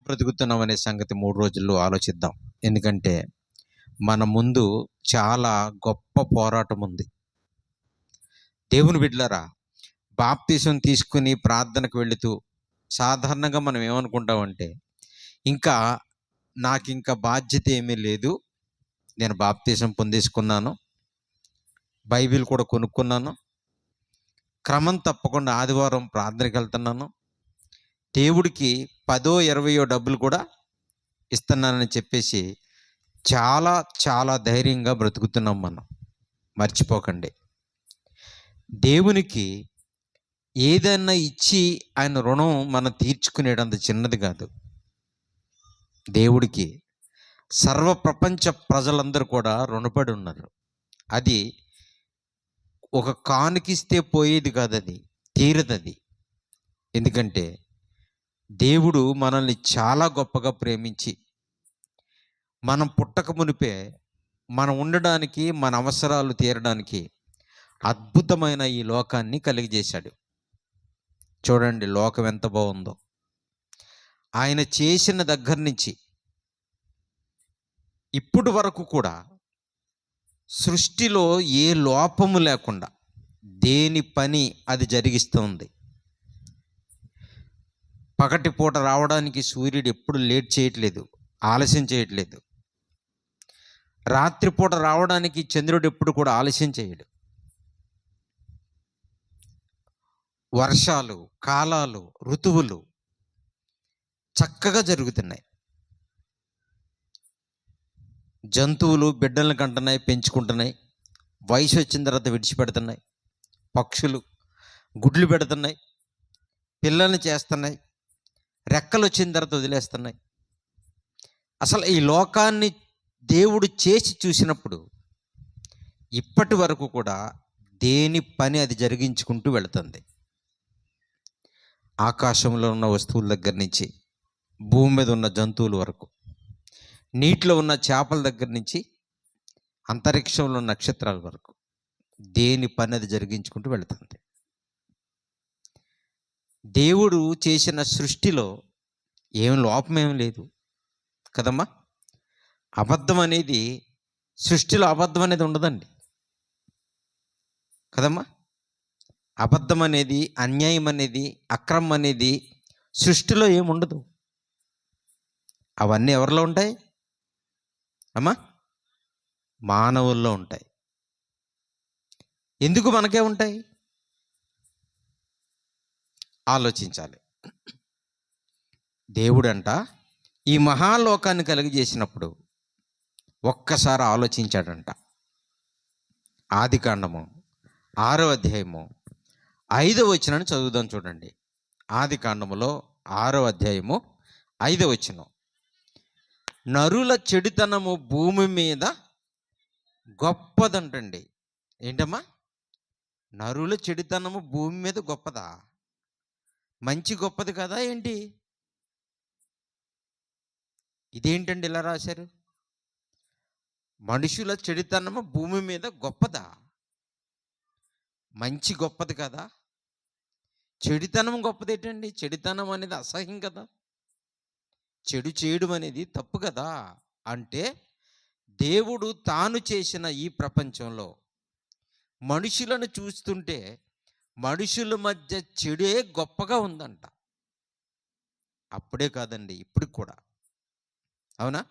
బ్రతుకుతున్నాం అనే సంగతి 3 రోజుల్లో ఆలోచిద్దాం. ఎందుకంటే మన ముందు చాలా గొప్ప పోరాటం ఉంది. దేవుని బిడ్డలారా, బాప్తీసం తీసుకుని ప్రార్థనకు వెళుతూ సాధారణంగా మనం ఏమనుకుంటామంటే, ఇంకా నాకింక బాధ్యత ఏమీ లేదు, నేను బాప్తీసం పొందేసుకున్నాను, బైబిల్ కూడా కొనుక్కున్నాను, క్రమం తప్పకుండా ఆదివారం ప్రార్థనకి వెళ్తున్నాను, దేవుడికి 10 20 డబ్బులు కూడా ఇస్తున్నానని చెప్పేసి చాలా చాలా ధైర్యంగా బ్రతుకుతున్నాం మనం. మర్చిపోకండి, దేవునికి ఏదైనా ఇచ్చి ఆయన రుణం మనం తీర్చుకునేటంత చిన్నది కాదు. దేవుడికి సర్వ ప్రపంచ ప్రజలందరూ కూడా రుణపడి ఉన్నారు. అది ఒక కానుకిస్తే పోయేది కాదు, అది తీరదది. ఎందుకంటే దేవుడు మనల్ని చాలా గొప్పగా ప్రేమించి మనం పుట్టక మునిపే మనం ఉండడానికి, మన అవసరాలు తీరడానికి అద్భుతమైన ఈ లోకాన్ని కలిగజేశాడు. చూడండి, లోకం ఎంత బాగుందో. ఆయన చేసిన దగ్గర నుంచి ఇప్పటి వరకు కూడా సృష్టిలో ఏ లోపము లేకుండా దేని పని అది జరిగిస్తుంది. పగటిపూట రావడానికి సూర్యుడు ఎప్పుడు లేట్ చేయట్లేదు, ఆలస్యం చేయట్లేదు. రాత్రిపూట రావడానికి చంద్రుడు ఎప్పుడు కూడా ఆలస్యం చేయడు. వర్షాలు, కాలాలు, ఋతువులు చక్కగా జరుగుతున్నాయి. జంతువులు బిడ్డలను కంటున్నాయి, పెంచుకుంటున్నాయి, వయసు వచ్చిన తర్వాత విడిచిపెడుతున్నాయి. పక్షులు గుడ్లు పెడుతున్నాయి, పిల్లల్ని చేస్తున్నాయి, రెక్కలు వచ్చిన తర్వాత వదిలేస్తున్నాయి. అసలు ఈ లోకాన్ని దేవుడు చేసి చూసినప్పుడు ఇప్పటి వరకు కూడా దేని పని అది జరిగించుకుంటూ వెళుతుంది. ఆకాశంలో ఉన్న వస్తువుల దగ్గర నుంచి భూమి మీద ఉన్న జంతువుల వరకు, నీటిలో ఉన్న చేపల దగ్గర నుంచి అంతరిక్షంలో ఉన్న నక్షత్రాల వరకు దేని పని అది జరిగించుకుంటూ వెళుతుంది. దేవుడు చేసిన సృష్టిలో ఏం లోపమేం లేదు కదమ్మా. అబద్ధం అనేది సృష్టిలో అబద్ధం అనేది ఉండదండి కదమ్మా. అబద్ధం అనేది, అన్యాయం అనేది, అక్రమం అనేది సృష్టిలో ఏముండదు. అవన్నీ ఎవరిలో ఉంటాయి అమ్మా? మానవుల్లో ఉంటాయి. ఎందుకు మనకే ఉంటాయి? ఆలోచించాలి. దేవుడంట ఈ మహాలోకాన్ని కలిగజేసినప్పుడు ఒక్కసారి ఆలోచించాడంట. ఆదికాండము 6వ అధ్యాయము 5వ వచనాన్ని చదువుదాం. చూడండి, ఆదికాండములో 6వ అధ్యాయము 5వ వచనం. నరుల చెడుతనము భూమి మీద గొప్పదంటండి. ఏంటమ్మా? నరుల చెడుతనము భూమి మీద గొప్పదా? మంచి గొప్పది కదా ఏంటి? ఇదేంటండి ఇలా రాశారు? మనుషుల చెడుతనము భూమి మీద గొప్పదా? మంచి గొప్పది కదా? చెడుతనం గొప్పది ఏంటండి? చెడుతనం అనేది అసహ్యం కదా, చెడు చేయడం అనేది తప్పు కదా. అంటే దేవుడు తాను చేసిన ఈ ప్రపంచంలో మనుషులను చూస్తుంటే మనుషుల మధ్య చెడే గొప్పగా ఉందంట. అప్పుడే కాదండి, ఇప్పుడు కూడా. అవునా?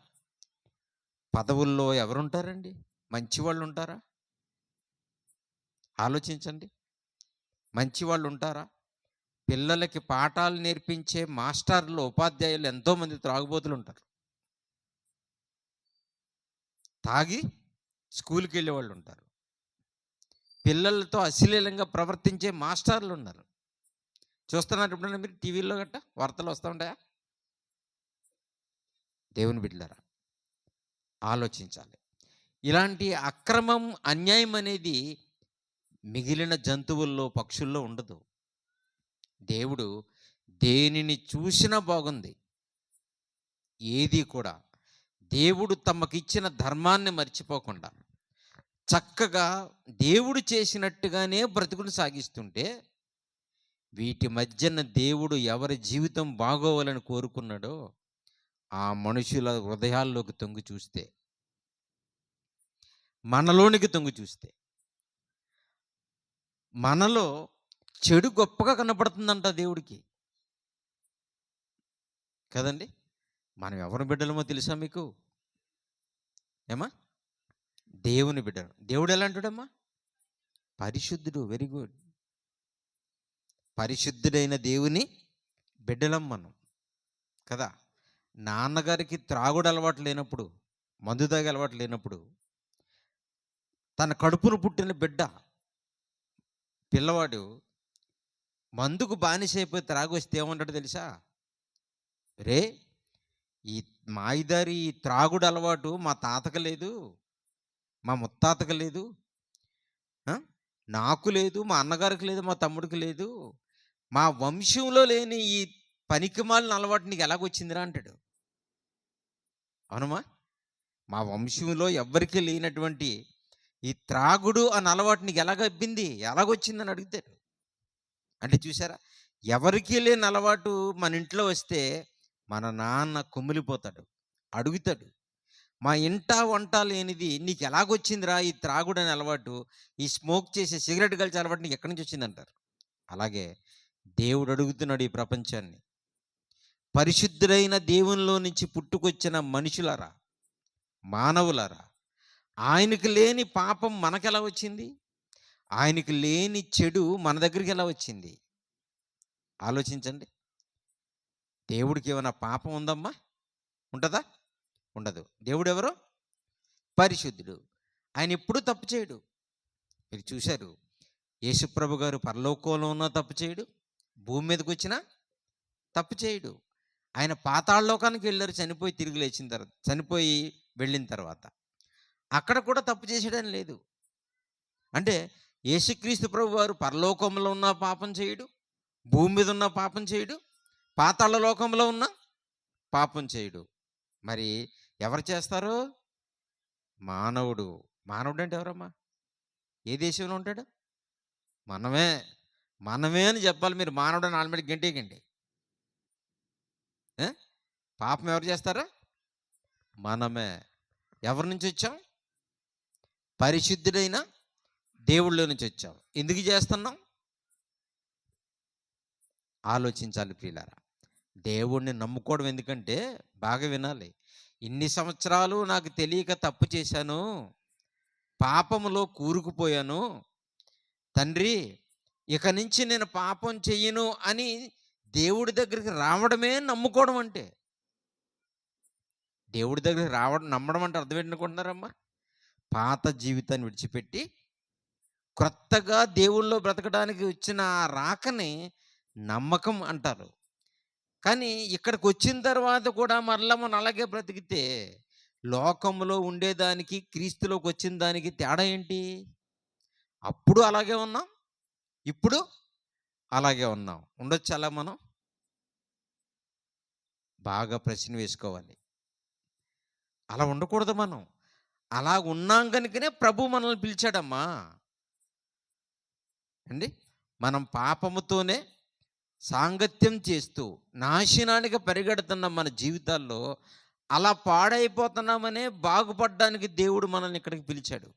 పదవుల్లో ఎవరుంటారండి? మంచివాళ్ళు ఉంటారా? ఆలోచించండి. మంచివాళ్ళు ఉంటారా? పిల్లలకి పాఠాలు నేర్పించే మాస్టర్లు, ఉపాధ్యాయులు ఎంతోమంది త్రాగుబోతులు ఉంటారు. తాగి స్కూల్కి వెళ్ళే వాళ్ళు ఉంటారు. పిల్లలతో అశ్లీలంగా ప్రవర్తించే మాస్టర్లు ఉన్నారు. చూస్తున్నారు ఎప్పుడైనా మీరు టీవీలో గట్ట వార్తలు వస్తూ ఉంటాయా? దేవుని బిడ్డలారా, ఆలోచించాలి. ఇలాంటి అక్రమం, అన్యాయం అనేది మిగిలిన జంతువుల్లో, పక్షుల్లో ఉండదు. దేవుడు దేనిని చూసినా బాగుంది. ఏది కూడా దేవుడు తమకిచ్చిన ధర్మాన్ని మర్చిపోకుండా చక్కగా దేవుడు చేసినట్టుగానే బ్రతుకులు సాగిస్తుంటే, వీటి మధ్యన దేవుడు ఎవరి జీవితం బాగోవాలని కోరుకున్నాడో ఆ మనుషుల హృదయాల్లోకి తొంగి చూస్తే, మనలోనికి తొంగి చూస్తే, మనలో చెడు గొప్పగా కనపడుతుందంట దేవుడికి. కదండి! మనం ఎవరి బిడ్డలమో తెలుసా మీకు? ఏమ్మా? దేవుని బిడ్డలు. దేవుడు ఎలాంటోడమ్మా? పరిశుద్ధుడు. Very good. పరిశుద్ధుడైన దేవుని బిడ్డలం మనం. కదా! నాన్నగారికి త్రాగుడు అలవాటు లేనప్పుడు, మందు తాగే అలవాటు లేనప్పుడు, తన కడుపున పుట్టిన పిల్లవాడు మందుకు బానిసైపోయి త్రాగొస్తే ఏమంటాడో తెలుసా? రే, ఈ మాయిదారి ఈ త్రాగుడు అలవాటు మా తాతకు లేదు, మా ముత్తాతకు లేదు, ఆ? నాకు లేదు, మా అన్నగారికి లేదు, మా తమ్ముడికి లేదు, మా వంశంలో లేని ఈ పనికిమాలిన అలవాటు నీకు ఎలాగొచ్చిందిరా అంటాడు. అవునమ్మా? మా వంశంలో ఎవ్వరికీ లేనటువంటి ఈ త్రాగుడు అన్న అలవాటు నీకు ఎలాగబ్బింది, ఎలాగొచ్చిందని అడుగుతాడు. అంటే చూసారా, ఎవరికీ లేని అలవాటు మన ఇంట్లో వస్తే మన నాన్న కుమిలిపోతాడు, అడుగుతాడు. మా ఇంట వంట లేనిది నీకు ఎలాగొచ్చిందిరా ఈ త్రాగుడు అనే అలవాటు, ఈ స్మోక్ చేసే సిగరెట్ కలిసే అలవాటు నీకు ఎక్కడి నుంచి వచ్చిందంటారు. అలాగే దేవుడు అడుగుతున్నాడు ఈ ప్రపంచాన్ని, పరిశుద్ధుడైన దేవునిలో నుంచి పుట్టుకొచ్చిన మనుషులారా, మానవులారా, ఆయనకు లేని పాపం మనకెలా వచ్చింది, ఆయనకు లేని చెడు మన దగ్గరికి ఎలా వచ్చింది? ఆలోచించండి. దేవుడికి ఏమైనా పాపం ఉందమ్మా? ఉంటుందా? ఉండదు. దేవుడు ఎవరు? పరిశుద్ధుడు. ఆయన ఎప్పుడూ తప్పు చేయడు. మీరు చూశారు, యేసుప్రభు గారు పరలోకంలో ఉన్నా తప్పు చేయడు, భూమి మీదకి వచ్చినా తప్పు చేయడు. ఆయన పాతాళలోకానికి వెళ్ళారు, చనిపోయి తిరిగి లేచిన తర్వాత, చనిపోయి వెళ్ళిన తర్వాత. అక్కడ కూడా తప్పు చేసాడని లేదు. అంటే యేసుక్రీస్తు ప్రభు వారు పరలోకంలో ఉన్న పాపం చేయడు, భూమి మీద ఉన్న పాపం చేయడు, పాతాళ లోకంలో ఉన్న పాపం చేయడు. మరి ఎవరు చేస్తారు? మానవుడు. మానవుడు అంటే ఎవరమ్మా? ఏ దేశంలో ఉంటాడు? మనమే. మనమే అని చెప్పాలి. మీరు మానవుడు అని ఆల్రెడీ గంటేకండి. పాపం ఎవరు చేస్తారా? మనమే. ఎవరి నుంచి వచ్చాం? పరిశుద్ధుడైన దేవుళ్ళ నుంచి వచ్చాం. ఎందుకు చేస్తున్నాం? ఆలోచించాలి ప్రియులారా. దేవుణ్ణి నమ్ముకోవడం ఎందుకంటే, బాగా వినాలి, ఇన్ని సంవత్సరాలు నాకు తెలియక తప్పు చేశాను, పాపములో కూరుకుపోయాను తండ్రి, ఇక నుంచి నేను పాపం చెయ్యను అని దేవుడి దగ్గరికి రావడమే నమ్ముకోవడం అంటే. దేవుడి దగ్గరికి రావడం, నమ్మడం అంటే అర్థం ఏంటనుకుంటున్నారమ్మా? పాత జీవితాన్ని విడిచిపెట్టి క్రొత్తగా దేవుళ్ళో బ్రతకడానికి వచ్చిన ఆ రాకని నమ్మకం అంటారు. కానీ ఇక్కడికి వచ్చిన తర్వాత కూడా మరలా మనం అలాగే బ్రతికితే, లోకంలో ఉండేదానికి క్రీస్తులోకి వచ్చిన దానికి తేడా ఏంటి? అప్పుడు అలాగే ఉన్నాం, ఇప్పుడు అలాగే ఉన్నాం. ఉండొచ్చు అలా మనం? బాగా ప్రశ్న వేసుకోవాలి. అలా ఉండకూడదు మనం. అలా ఉన్నాం కనుకనే ప్రభు మనల్ని పిలిచాడమ్మా అండి. మనం పాపముతోనే సాంగత్యం చేస్తూ నాశనానికి పరిగెడుతున్న మన జీవితాల్లో అలా పాడైపోతున్నామనే బాగుపడడానికి దేవుడు మనల్ని ఇక్కడికి పిలిచాడు.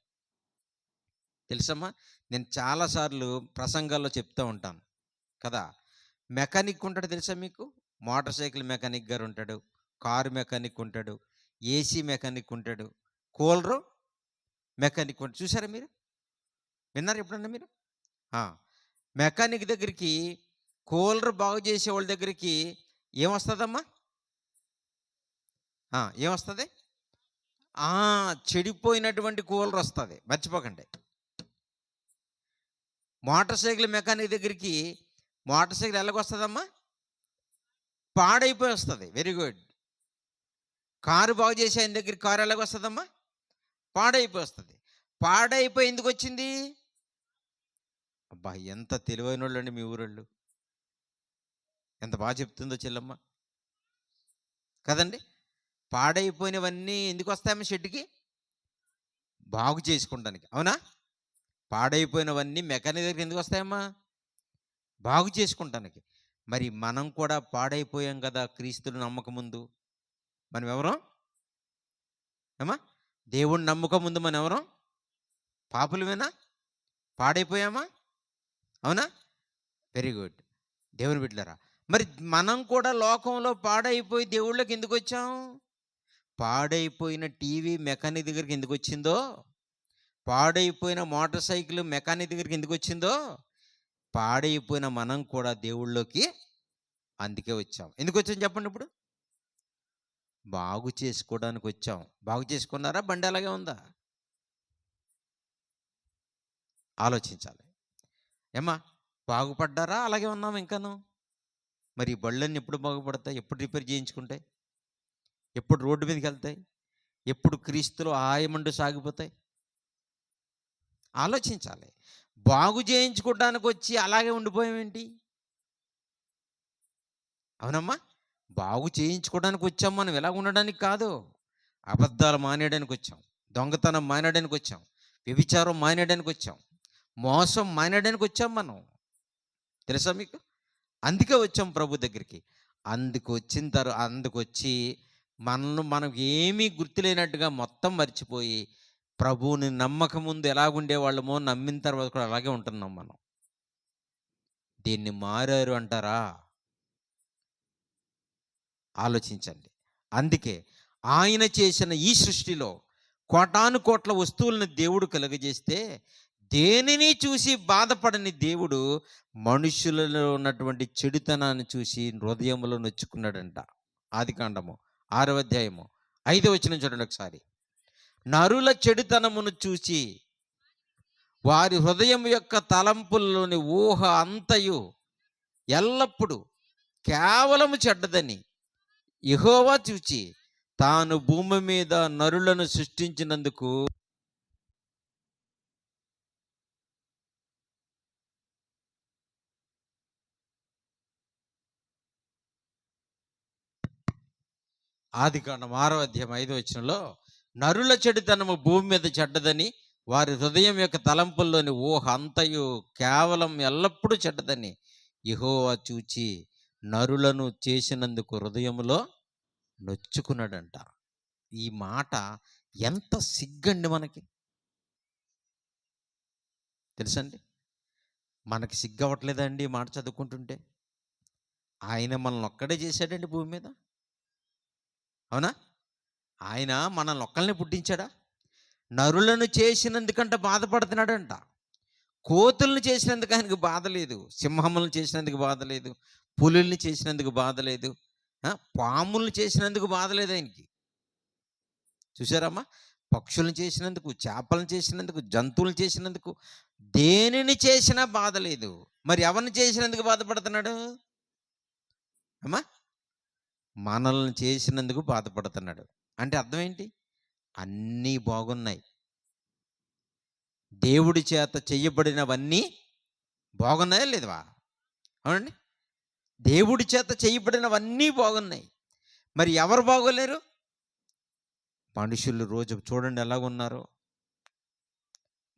తెలుసమ్మా, నేను చాలాసార్లు ప్రసంగాల్లో చెప్తూ ఉంటాను కదా. మెకానిక్ ఉంటాడు తెలుసా మీకు? మోటార్ సైకిల్ మెకానిక్ గారు ఉంటాడు, కారు మెకానిక్ ఉంటాడు, ఏసీ మెకానిక్ ఉంటాడు, కూలరు మెకానిక్ ఉంటాడు. చూసారా మీరు? విన్నారు ఎప్పుడన్నా మీరు? మెకానిక్ దగ్గరికి, కూలర్ బాగు చేసే వాళ్ళ దగ్గరికి ఏమొస్తుందమ్మా? ఏమొస్తుంది? చెడిపోయినటువంటి కూలర్ వస్తుంది, మర్చిపోకండి. మోటార్ సైకిల్ మెకానిక్ దగ్గరికి మోటార్ సైకిల్ ఎలాగొస్తుందమ్మా? పాడైపోయి వస్తుంది. Very good. కారు బాగు చేసే ఆయన దగ్గరికి కారు ఎలాగొస్తుందమ్మా? పాడైపోయి వస్తుంది. పాడైపోయి ఎందుకు వచ్చింది? అబ్బా, ఎంత తెలివైన వాళ్ళు అండి మీ ఊరోళ్ళు! ఎంత బాగా చెప్తుందో చెల్లమ్మ కదండి. పాడైపోయినవన్నీ ఎందుకు వస్తాయమ్మా షెడ్కి? బాగు చేసుకుంటానికి. అవునా? పాడైపోయినవన్నీ మెకానిక్ దగ్గరికి ఎందుకు వస్తాయమ్మా? బాగు చేసుకుంటానికి. మరి మనం కూడా పాడైపోయాం కదా క్రీస్తుని నమ్మక ముందు. మనం ఎవరం? ఏమా? దేవుణ్ణి నమ్మక ముందు మనం ఎవరం? పాపులమేనా? పాడైపోయామా? అవునా? Very good. దేవుని బిడ్డలారా, మరి మనం కూడా లోకంలో పాడైపోయి దేవుళ్ళకి ఎందుకు వచ్చాం? పాడైపోయిన టీవీ మెకానిక్ దగ్గరికి ఎందుకు వచ్చిందో, పాడైపోయిన మోటార్ సైకిల్ మెకానిక్ దగ్గరికి ఎందుకు వచ్చిందో, పాడైపోయిన మనం కూడా దేవుళ్ళలోకి అందుకే వచ్చాం. ఎందుకు వచ్చాం చెప్పండి ఇప్పుడు? బాగు చేసుకోవడానికి వచ్చాం. బాగు చేసుకున్నారా? బండి అలాగే ఉందా? ఆలోచించాలి. ఏమ్మా, బాగుపడ్డారా? అలాగే ఉన్నాం ఇంకాను. మరి ఈ బళ్ళన్నీ ఎప్పుడు బాగుపడతాయి? ఎప్పుడు రిపేర్ చేయించుకుంటాయి? ఎప్పుడు రోడ్డు మీదకి వెళ్తాయి? ఎప్పుడు క్రీస్తులో ఆయమండు సాగిపోతాయి? ఆలోచించాలి. బాగు చేయించుకోవడానికి వచ్చి అలాగే ఉండిపోయామేంటి? అవునమ్మా? బాగు చేయించుకోవడానికి వచ్చాం, మనం ఎలా ఉండడానికి కాదు. అబద్ధాలు మానేయడానికి వచ్చాం, దొంగతనం మానేయడానికి వచ్చాం, వ్యభిచారం మానేయడానికి వచ్చాం, మోసం మానేయడానికి వచ్చాం మనం. తెలుసా మీకు? అందుకే వచ్చాం ప్రభు దగ్గరికి. అందుకొచ్చి మనకు ఏమీ గుర్తులేనట్టుగా మొత్తం మర్చిపోయి, ప్రభువుని నమ్మక ముందు ఎలాగుండేవాళ్ళమో నమ్మిన తర్వాత కూడా అలాగే ఉంటున్నాం మనం. దీన్ని మారారు అంటారా? ఆలోచించండి. అందుకే ఆయన చేసిన ఈ సృష్టిలో కోటాను కోట్ల వస్తువులను దేవుడు కలుగజేస్తే, దేనిని చూసి బాధపడని దేవుడు మనుషులలో ఉన్నటువంటి చెడుతనాన్ని చూసి హృదయంలో నొచ్చుకున్నాడంట. ఆదికాండము 6వ అధ్యాయము 5వ వచనం చూడండి ఒకసారి. నరుల చెడుతనమును చూచి వారి హృదయం యొక్క తలంపుల్లోని ఊహ అంతయు ఎల్లప్పుడూ కేవలము చెడ్డదని యెహోవా చూచి తాను భూమి మీద నరులను సృష్టించినందుకు ఆదికాండం 6వ అధ్యాయం 5వ వచనంలో, నరుల చెడుతనము భూమి మీద చెడ్డదని వారి హృదయం యొక్క తలంపుల్లోని ఊహ అంతయు కేవలం ఎల్లప్పుడూ చెడ్డదని యెహోవా చూచి నరులను చేసినందుకు హృదయములో నొచ్చుకున్నాడంట. ఈ మాట ఎంత సిగ్గండి మనకి, తెలుసండి? మనకి సిగ్గవట్లేదండి ఈ మాట చదువుకుంటుంటే? ఆయన మనల్ని ఒక్కడే చేశాడండి భూమి మీద, అవునా? ఆయన మనల్ని ఒక్కల్ని పుట్టించాడా? నరులను చేసినందుకంట బాధపడుతున్నాడంట. కోతుల్ని చేసినందుకు ఆయనకు బాధ లేదు, సింహములను చేసినందుకు బాధ లేదు, పులుల్ని చేసినందుకు బాధ లేదు, పాములను చేసినందుకు బాధ లేదు ఆయనకి. చూసారమ్మా? పక్షులను చేసినందుకు, చేపలను చేసినందుకు, జంతువులను చేసినందుకు, దేనిని చేసినా బాధ లేదు. మరి ఎవరిని చేసినందుకు బాధపడుతున్నాడు? అమ్మా, మనల్ని చేసినందుకు బాధపడుతున్నాడు. అంటే అర్థం ఏంటి? అన్నీ బాగున్నాయి, దేవుడి చేత చెయ్యబడినవన్నీ బాగున్నాయా లేవా? అవునండి. దేవుడి చేత చేయబడినవన్నీ బాగున్నాయి. మరి ఎవరు బాగోలేరు? మనుషులు. రోజు చూడండి ఎలాగున్నారో.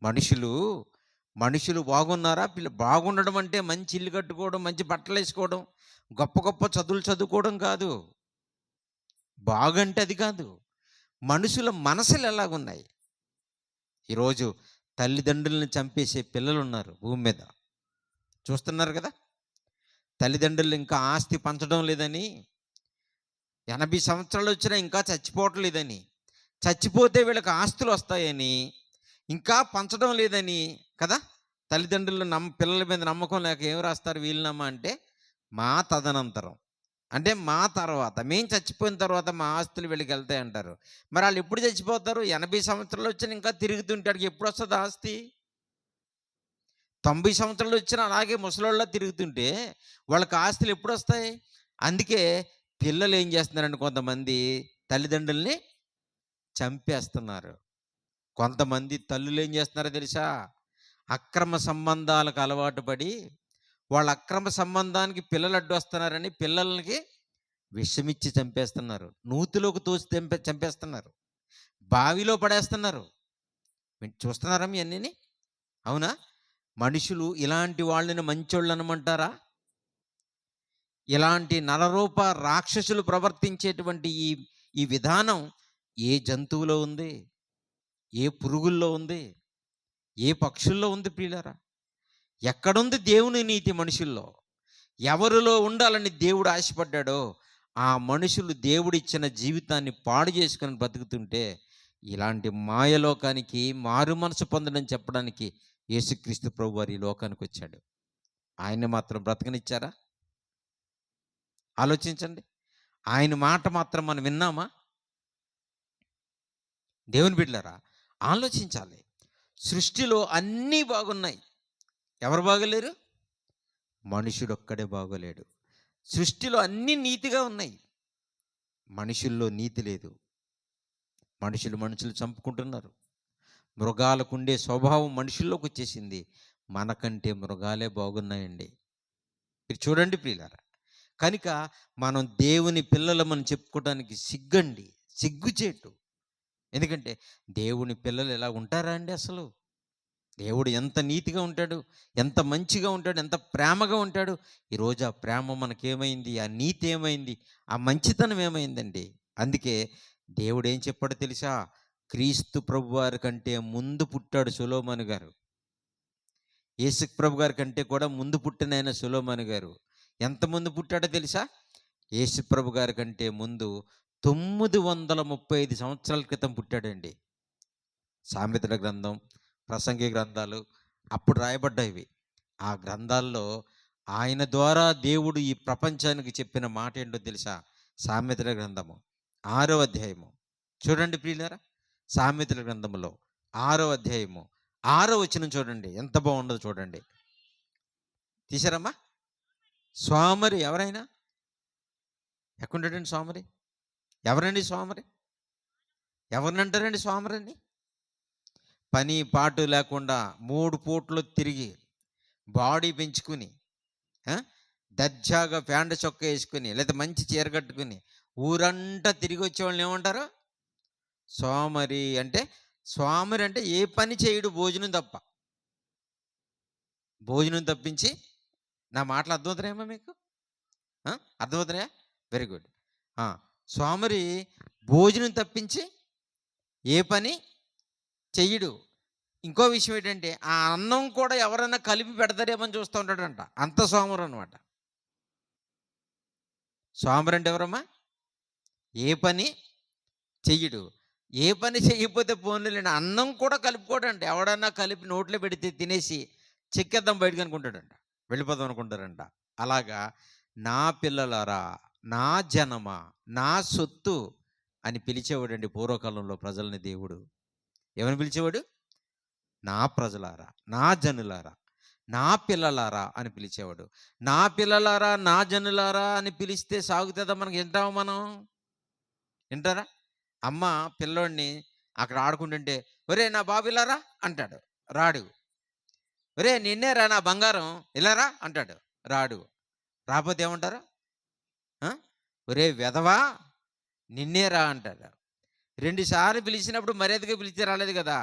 మనుషులు బాగున్నారా? బాగుండడం అంటే మంచి ఇల్లు కట్టుకోవడం, మంచి బట్టలు వేసుకోవడం, గొప్ప గొప్ప చదువులు చదువుకోవడం కాదు. బాగంటే అది కాదు. మనుషుల మనసులు ఎలాగున్నాయి? ఈరోజు తల్లిదండ్రులను చంపేసే పిల్లలు ఉన్నారు భూమి మీద. చూస్తున్నారు కదా? తల్లిదండ్రులు ఇంకా ఆస్తి పంచడం లేదని, 80 సంవత్సరాలు వచ్చినా ఇంకా చచ్చిపోవటం లేదని, చచ్చిపోతే వీళ్ళకి ఆస్తులు వస్తాయని, ఇంకా పంచడం లేదని కదా. తల్లిదండ్రులు పిల్లల మీద నమ్మకం లేక ఏం రాస్తారు వీలునామా అంటే, మా తదనంతరం, అంటే మా తర్వాత, మేము చచ్చిపోయిన తర్వాత మా ఆస్తులు వీళ్ళకి వెళ్తాయి అంటారు. మరి వాళ్ళు ఎప్పుడు చచ్చిపోతారు? 80 సంవత్సరాలు వచ్చినా ఇంకా తిరుగుతుంటాడికి ఎప్పుడు వస్తుంది ఆస్తి? 90 సంవత్సరాలు వచ్చినా అలాగే ముసలోళ్ళ తిరుగుతుంటే వాళ్ళకి ఆస్తులు ఎప్పుడు వస్తాయి? అందుకే పిల్లలు ఏం చేస్తున్నారంటే, కొంతమంది తల్లిదండ్రుల్ని చంపేస్తున్నారు. కొంతమంది తల్లులు ఏం చేస్తున్నారో తెలుసా? అక్రమ సంబంధాలకు అలవాటు పడి, వాళ్ళ అక్రమ సంబంధానికి పిల్లలు అడ్డు వస్తున్నారని పిల్లలకి విషమిచ్చి చంపేస్తున్నారు. నూతిలోకి తోసి చంపేస్తున్నారు. బావిలో పడేస్తున్నారు. మీరు చూస్తున్నారా మీ అన్నీని? అవునా? మనుషులు ఇలాంటి వాళ్ళని మంచోళ్ళు అనమంటారా? ఇలాంటి నరరూప రాక్షసులు ప్రవర్తించేటువంటి ఈ విధానం ఏ జంతువులో ఉంది? ఏ పురుగుల్లో ఉంది? ఏ పక్షుల్లో ఉంది ప్రియులారా? ఎక్కడుంది దేవుని నీతి మనుషుల్లో? ఎవరిలో ఉండాలని దేవుడు ఆశపడ్డాడో ఆ మనుషులు దేవుడిచ్చిన జీవితాన్ని పాడు చేసుకొని బతుకుతుంటే, ఇలాంటి మాయలోకానికి మారు మనసు పొందడని చెప్పడానికి యేసుక్రీస్తు ప్రభువారు ఈ లోకానికి వచ్చాడు. ఆయన్ని మాత్రం బ్రతకనిచ్చారా? ఆలోచించండి. ఆయన మాట మాత్రం మనం విన్నామా? దేవుని బిడ్డలారా, ఆలోచించాలి. సృష్టిలో అన్నీ బాగున్నాయి. ఎవరు బాగలేరు? మనుషుడొక్కడే బాగోలేడు. సృష్టిలో అన్నీ నీతిగా ఉన్నాయి. మనుషుల్లో నీతి లేదు. మనుషులు చంపుకుంటున్నారు. మృగాలకుండే స్వభావం మనుషుల్లోకి వచ్చేసింది. మనకంటే మృగాలే బాగున్నాయండి. మీరు చూడండి ప్రియులారా. కనుక మనం దేవుని పిల్లలమని చెప్పుకోవడానికి సిగ్గండి, సిగ్గుచేటు. ఎందుకంటే దేవుని పిల్లలు ఎలా ఉంటారా అండి అసలు? దేవుడు ఎంత నీతిగా ఉంటాడు, ఎంత మంచిగా ఉంటాడు, ఎంత ప్రేమగా ఉంటాడు. ఈరోజు ఆ ప్రేమ మనకేమైంది? ఆ నీతి ఏమైంది? ఆ మంచితనం ఏమైందండి? అందుకే దేవుడు ఏం చెప్పాడో తెలుసా? క్రీస్తు ప్రభువారి కంటే ముందు పుట్టాడు సొలొమోను గారు. యేసు ప్రభు గారి కంటే కూడా ముందు పుట్టిన ఆయన సొలొమోను గారు. ఎంత ముందు పుట్టాడో తెలుసా? యేసు ప్రభు గారి కంటే ముందు 935 సంవత్సరాల క్రితం పుట్టాడండి. సామెతల గ్రంథం, ప్రసంగి గ్రంథాలు అప్పుడు రాయబడ్డాయి. ఆ గ్రంథాల్లో ఆయన ద్వారా దేవుడు ఈ ప్రపంచానికి చెప్పిన మాట ఏంటో తెలుసా? సామెతల గ్రంథము 6వ అధ్యాయము చూడండి ప్రియులారా. సామెతల గ్రంథములో 6వ అధ్యాయము 6వ వచనం చూడండి, ఎంత బాగుండదో చూడండి. తీశారమ్మా? సోమరి ఎవరైనా ఎక్కడుంటాడండి సోమరి? ఎవరండి సోమరి? ఎవరినంటారండి సోమరిని? పని పాటు లేకుండా 3 పూట్లు తిరిగి బాడీ పెంచుకుని, దర్జాగా ప్యాంటు చొక్కా వేసుకుని, లేదా మంచి చీర కట్టుకుని ఊరంతా తిరిగి వచ్చేవాళ్ళని ఏమంటారు? సోమరి. అంటే సోమరి అంటే ఏ పని చేయడు, భోజనం తప్ప. భోజనం తప్పించి, నా మాటలు అర్థమవుతున్నాయేమో మీకు? అర్థమవుతున్నాయా? Very good. సోమరి భోజనం తప్పించి ఏ పని చెయ్యడు. ఇంకో విషయం ఏంటంటే, ఆ అన్నం కూడా ఎవరైనా కలిపి పెడతారేమని చూస్తూ ఉంటాడంట. అంత సోమరు అనమాట. సోమరు అంటే ఎవరమ్మా? ఏ పని చెయ్యడు. ఏ పని చెయ్యకపోతే పోనీలేండి, అన్నం కూడా కలుపుకోడంట. ఎవడన్నా కలిపి నోట్లో పెడితే తినేసి చెక్కేద్దాం బయటకు అనుకుంటాడంట, వెళ్ళిపోదాం అనుకుంటారంట. అలాగా నా పిల్లలారా, నా జనమా, నా సొత్తు అని పిలిచేవాడండి పూర్వకాలంలో ప్రజల్ని దేవుడు. ఏమని పిలిచేవాడు? నా ప్రజలారా, నా జనులారా, నా పిల్లలారా అని పిలిచేవాడు. నా పిల్లలారా, నా జనులారా అని పిలిస్తే సాగుతుందా? మనకి వింటామా? మనం వింటారా? అమ్మ పిల్లోడిని అక్కడ ఆడుకుంటుంటే, ఒరే నా బాబు ఇలారా అంటాడు, రాడు. ఒరే నిన్నేరా నా బంగారం ఇలారా అంటాడు, రాడు. రాకపోతే ఏమంటారు? ఒరే వెధవా నిన్నేరా అంటాడు. 2 సార్లు పిలిచినప్పుడు మర్యాదగా పిలిస్తే రాలేదు కదా.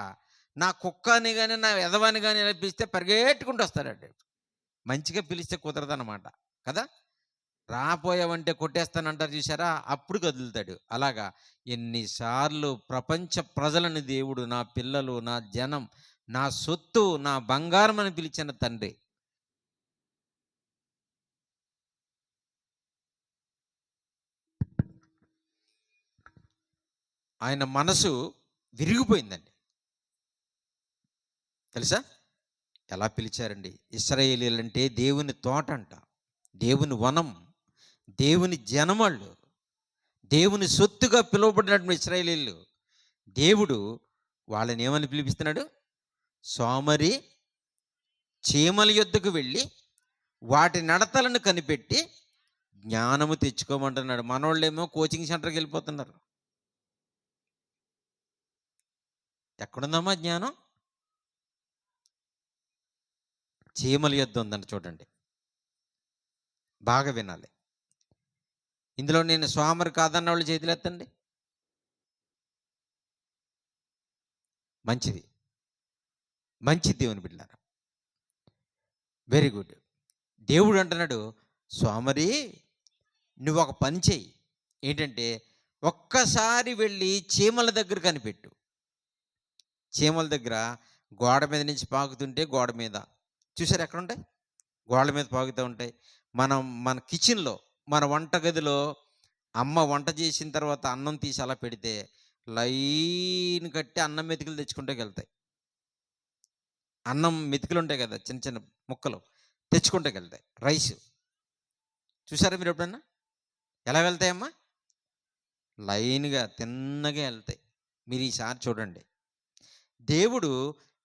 నా కుక్క అని కానీ, నా వెధవాని కానీ ఇలా పిలిస్తే పరిగెట్టుకుంటూ వస్తాడండి. మంచిగా పిలిస్తే కుదరదన్నమాట కదా. రాపోయావంటే కొట్టేస్తానంటారు చూసారా, అప్పుడు కదులుతాడు. అలాగా ఎన్నిసార్లు ప్రపంచ ప్రజలని దేవుడు నా పిల్లలు, నా జనం, నా సొత్తు, నా బంగారం అని పిలిచిన తండ్రి. ఆయన మనసు విరిగిపోయిందండి. తెలుసా ఎలా పిలిచారండి? ఇశ్రాయేలీలంటే దేవుని తోట అంట, దేవుని వనం, దేవుని జనమళ్ళు, దేవుని సొత్తుగా పిలువబడినటువంటి ఇశ్రాయేలీలు. దేవుడు వాళ్ళని ఏమని పిలిపిస్తున్నాడు? సోమరి చీమల యొద్దకు వెళ్ళి వాటి నడతలను కనిపెట్టి జ్ఞానము తెచ్చుకోమంటున్నాడు. మనోళ్ళేమో కోచింగ్ సెంటర్కి వెళ్ళిపోతున్నారు. ఎక్కడుందమ్మా జ్ఞానం? చీమల యొద్ద ఉందండి. చూడండి, బాగా వినాలి. ఇందులో నేను సోమరి కాదన్న వాళ్ళు చేతులు ఎత్తండి. మంచిది, మంచి దేవుని బిడ్డలారా, వెరీ గుడ్. దేవుడు అంటున్నాడు, సోమరి నువ్వు ఒక పని చెయ్యి. ఏంటంటే ఒక్కసారి వెళ్ళి చీమల దగ్గర కనిపెట్టు. చీమల దగ్గర గోడ మీద నుంచి పాకుతుంటే గోడ మీద చూసారా ఎక్కడుంటాయి? గోడల మీద పాకుతూ ఉంటాయి. మన కిచెన్‌లో, మన వంటగదిలో అమ్మ వంట చేసిన తర్వాత అన్నం తీసి అలా పెడితే లైన్ కట్టి అన్నం మెతుకులు తెచ్చుకుంటూకెళ్తాయి. అన్నం మెతుకులుంటాయి కదా! చిన్న చిన్న ముక్కలు తెచ్చుకుంటూకెళ్తాయి. రైసు. చూసారా మీరెప్పుడన్నా? ఎలా వెళ్తాయమ్మా? లైన్‌గా తిన్నగా ఎళ్తాయి. మీరు ఈసారి చూడండి. దేవుడు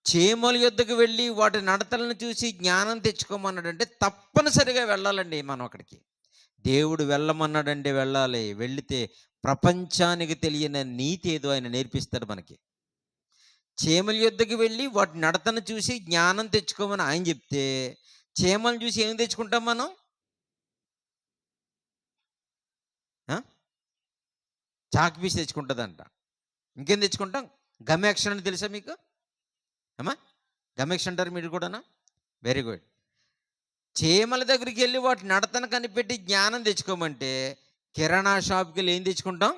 చీమల యొద్దకు వెళ్ళి వాటి నడతలను చూసి జ్ఞానం తెచ్చుకోమన్నాడంటే తప్పనిసరిగా వెళ్ళాలండి మనం అక్కడికి. దేవుడు వెళ్ళమన్నాడంటే వెళ్ళాలి. వెళితే ప్రపంచానికి తెలియని నీతి ఏదో ఆయన నేర్పిస్తాడు మనకి. చీమల యొద్దకు వెళ్ళి వాటి నడతను చూసి జ్ఞానం తెచ్చుకోమని ఆయన చెప్తే, చీమలను చూసి ఏం తెచ్చుకుంటాం మనం? ఆ! చాక్ పీస్ తెచ్చుకుంటదంట. ఇంకేం తెచ్చుకుంటాం? గమ్యాక్షన్ అని తెలుసా మీకు? అమ్మా! గమ్యాక్షన్ అంటారు మీరు కూడానా? Very good. చీమల దగ్గరికెళ్ళి వాటి నడతను కనిపెట్టి జ్ఞానం తెచ్చుకోమంటే, కిరాణా షాప్‌కెళ్ళి ఏం తెచ్చుకుంటాం?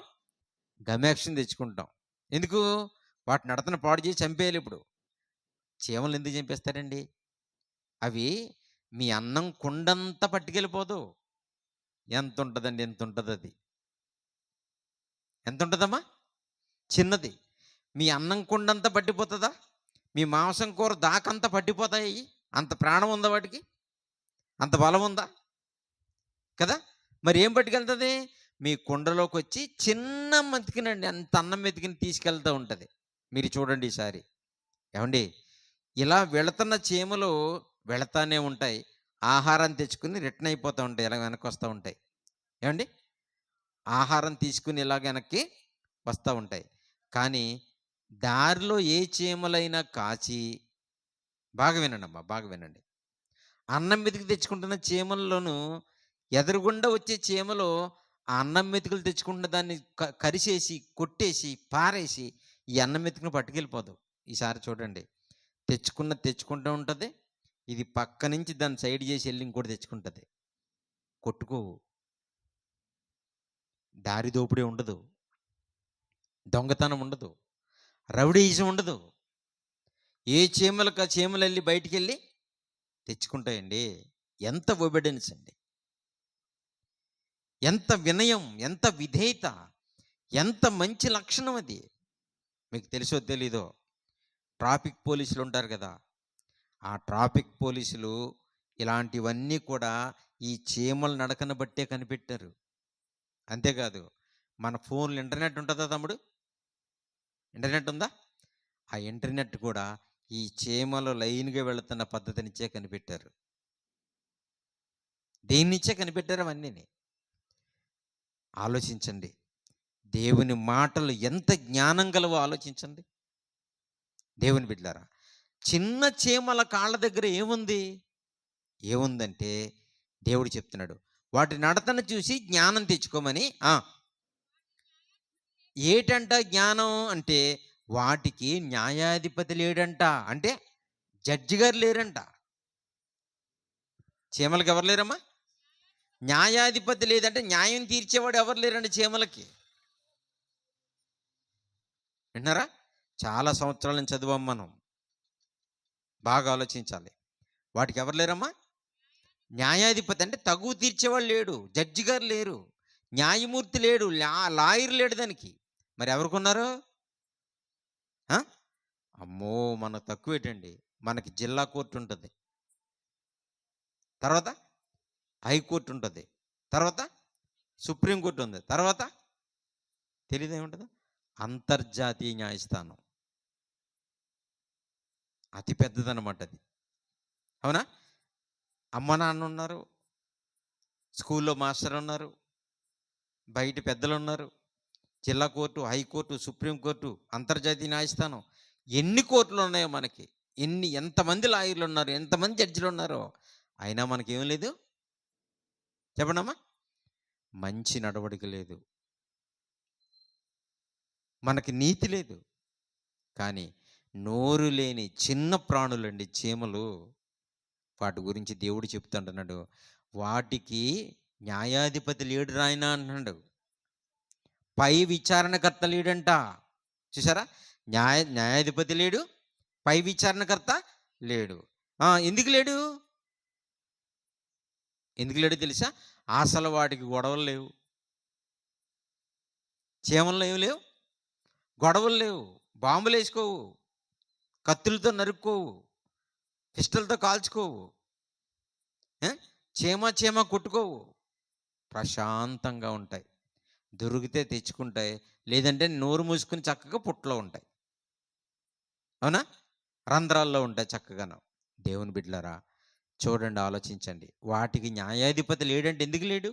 గమ్యాక్షన్ తెచ్చుకుంటాం. ఎందుకు? వాటి నడతను పాడు చేసి చంపేయాలిప్పుడు. చీమలను ఎందుకు చంపేస్తారండి? అవి మీ అన్నం కుండంతా పట్టుకెళ్ళిపోదు. ఎంతుంటదండి? ఎంతుంటదది. ఎంతుంటదమ్మా? చిన్నది. మీ అన్నం కుండంతా పట్టిపోతదా? మీ మాంసం కూర దాకంతా పట్టిపోతాయి. అంత ప్రాణం ఉందా వాటికి? అంత బలం ఉందా? కదా! మరి ఏం పట్టుకెళ్తది? మీ కుండలోకొచ్చి చిన్న మెతుకునండి అంత అన్నం మెతుకుని తీసుకెళ్తా ఉంటది. మీరు చూడండి ఈసారి. ఏవండీ? ఇలా వెళుతున్న చీమలు వెళతానే ఉంటాయి. ఆహారం తెచ్చుకొని రిటర్న్ అయిపోతా ఉంటాయి. ఇలా వెనక్కొస్తా ఉంటాయి. ఏవండీ? ఆహారం తీసుకొని ఇలాగ వెనక్కి వస్తా ఉంటాయి. కానీ దారిలో ఏ చీమలైనా కాచి బాగా వినండమ్మా! బాగా వినండి. అన్నం మెతుకు తెచ్చుకుంటున్న చీమల్లోనూ ఎదురుగుండా వచ్చే చీమలు ఆ అన్నం మెతుకులు తెచ్చుకుంటున్న దాన్ని కరిసేసి, కొట్టేసి, పారేసి ఈ అన్నం మెతుకుని పట్టుకెళ్ళిపోదు. ఈసారి చూడండి. తెచ్చుకుంటూ ఉంటది. ఇది పక్క నుంచి దాన్ని సైడ్ చేసి ఎళ్లి ఇంకోటి తెచ్చుకుంటది. కొట్టుకోవు. దారి దోపిడీ ఉండదు. దొంగతనం ఉండదు. రౌడీయిజం ఉండదు. ఏ చీమలకు ఆ చీమలెళ్ళి బయటికెళ్ళి తెచ్చుకుంటాయండి. ఎంత ఒబెడియన్స్ అండి. ఎంత వినయం, ఎంత విధేయత, ఎంత మంచి లక్షణం అది. మీకు తెలుసో తెలీదో ట్రాఫిక్ పోలీసులు ఉంటారు కదా! ఆ ట్రాఫిక్ పోలీసులు ఇలాంటివన్నీ కూడా ఈ చీమల నడకను బట్టే కనిపెట్టారు. అంతేకాదు మన ఫోన్‌లో ఇంటర్నెట్ ఉంటదా తమ్ముడు? ఇంటర్నెట్ ఉందా? ఆ ఇంటర్నెట్ కూడా ఈ చీమలు లైన్‌గా వెళుతున్న పద్ధతినిచ్చే కనిపెట్టారు. దేన్నిచ్చే కనిపెట్టారు అవన్నీని. ఆలోచించండి. దేవుని మాటలు ఎంత జ్ఞానం గలవో ఆలోచించండి. దేవుని బిడ్డలారా, చిన్న చీమల కాళ్ళ దగ్గర ఏముంది? ఏముందంటే దేవుడు చెప్తున్నాడు. వాటి నడతను చూసి జ్ఞానం తెచ్చుకోమని. ఏటంట జ్ఞానం అంటే వాటికి న్యాయాధిపతి లేడంట. అంటే జడ్జి గారు లేరంట. చీమలకి ఎవరు లేరమ్మా? న్యాయాధిపతి లేదంటే న్యాయం తీర్చేవాడు ఎవరు లేరండి చీమలకి. విన్నారా? చాలా సంవత్సరాల నుంచి చదివాం మనం. బాగా ఆలోచించాలి. వాటికి ఎవరు లేరమ్మా? న్యాయాధిపతి అంటే తగువ తీర్చేవాడు లేడు. జడ్జి గారు లేరు. న్యాయమూర్తి లేడు. లాయర్ లేడు దానికి. మరి ఎవరికున్నారు? ఆ! అమ్మో! మనకు తక్కువేటండి. మనకి జిల్లా కోర్ట్ ఉంటది. తర్వాత హైకోర్ట్ ఉంటది. తర్వాత సుప్రీం కోర్ట్ ఉంది. తర్వాత తెలీదా ఏముంటదో? అంతర్జాతీయ న్యాయస్థానం. అతి పెద్దదనమాట అది. అవునా? అమ్మ, నాన్న ఉన్నారు. స్కూల్లో మాస్టర్ ఉన్నారు. బయట పెద్దలున్నారు. జిల్లా కోర్టు, హైకోర్టు, సుప్రీం కోర్టు, అంతర్జాతీయ న్యాయస్థానం. ఎన్ని కోర్టులు ఉన్నాయో మనకి. ఎంతమంది లాయర్లు ఉన్నారు, ఎంతమంది జడ్జిలు ఉన్నారో. అయినా మనకేం లేదు? చెప్పండమ్మా? మంచి నడవడిక లేదు. మనకి నీతి లేదు. కానీ నోరు లేని చిన్న ప్రాణులండి చీమలు. వాటి గురించి దేవుడు చెప్తుంటున్నాడు. వాటికి న్యాయాధిపతి లేడు రాయనా అంటున్నాడు. పై విచారణకర్త లేడంట. చూసారా? న్యాయాధిపతి లేడు, పై విచారణకర్త లేడు. ఎందుకు లేడు? ఎందుకు లేడు తెలుసా? అసలు వాడికి గొడవలు లేవు, చీమలు ఏమి లేవు, గొడవలు లేవు, బాంబులు వేసుకోవు, కత్తులతో నరుక్కోవు, పిస్టల్తో కాల్చుకోవు, చీమ కొట్టుకోవు, ప్రశాంతంగా ఉంటాయి. దొరికితే తెచ్చుకుంటాయి, లేదంటే నోరు మూసుకుని చక్కగా పుట్టలో ఉంటాయి. అవునా? రంధ్రాల్లో ఉంటాయి చక్కగాను. దేవుని బిడ్డలారా చూడండి, ఆలోచించండి. వాటికి న్యాయాధిపతి లేడంటే ఎందుకు లేడు?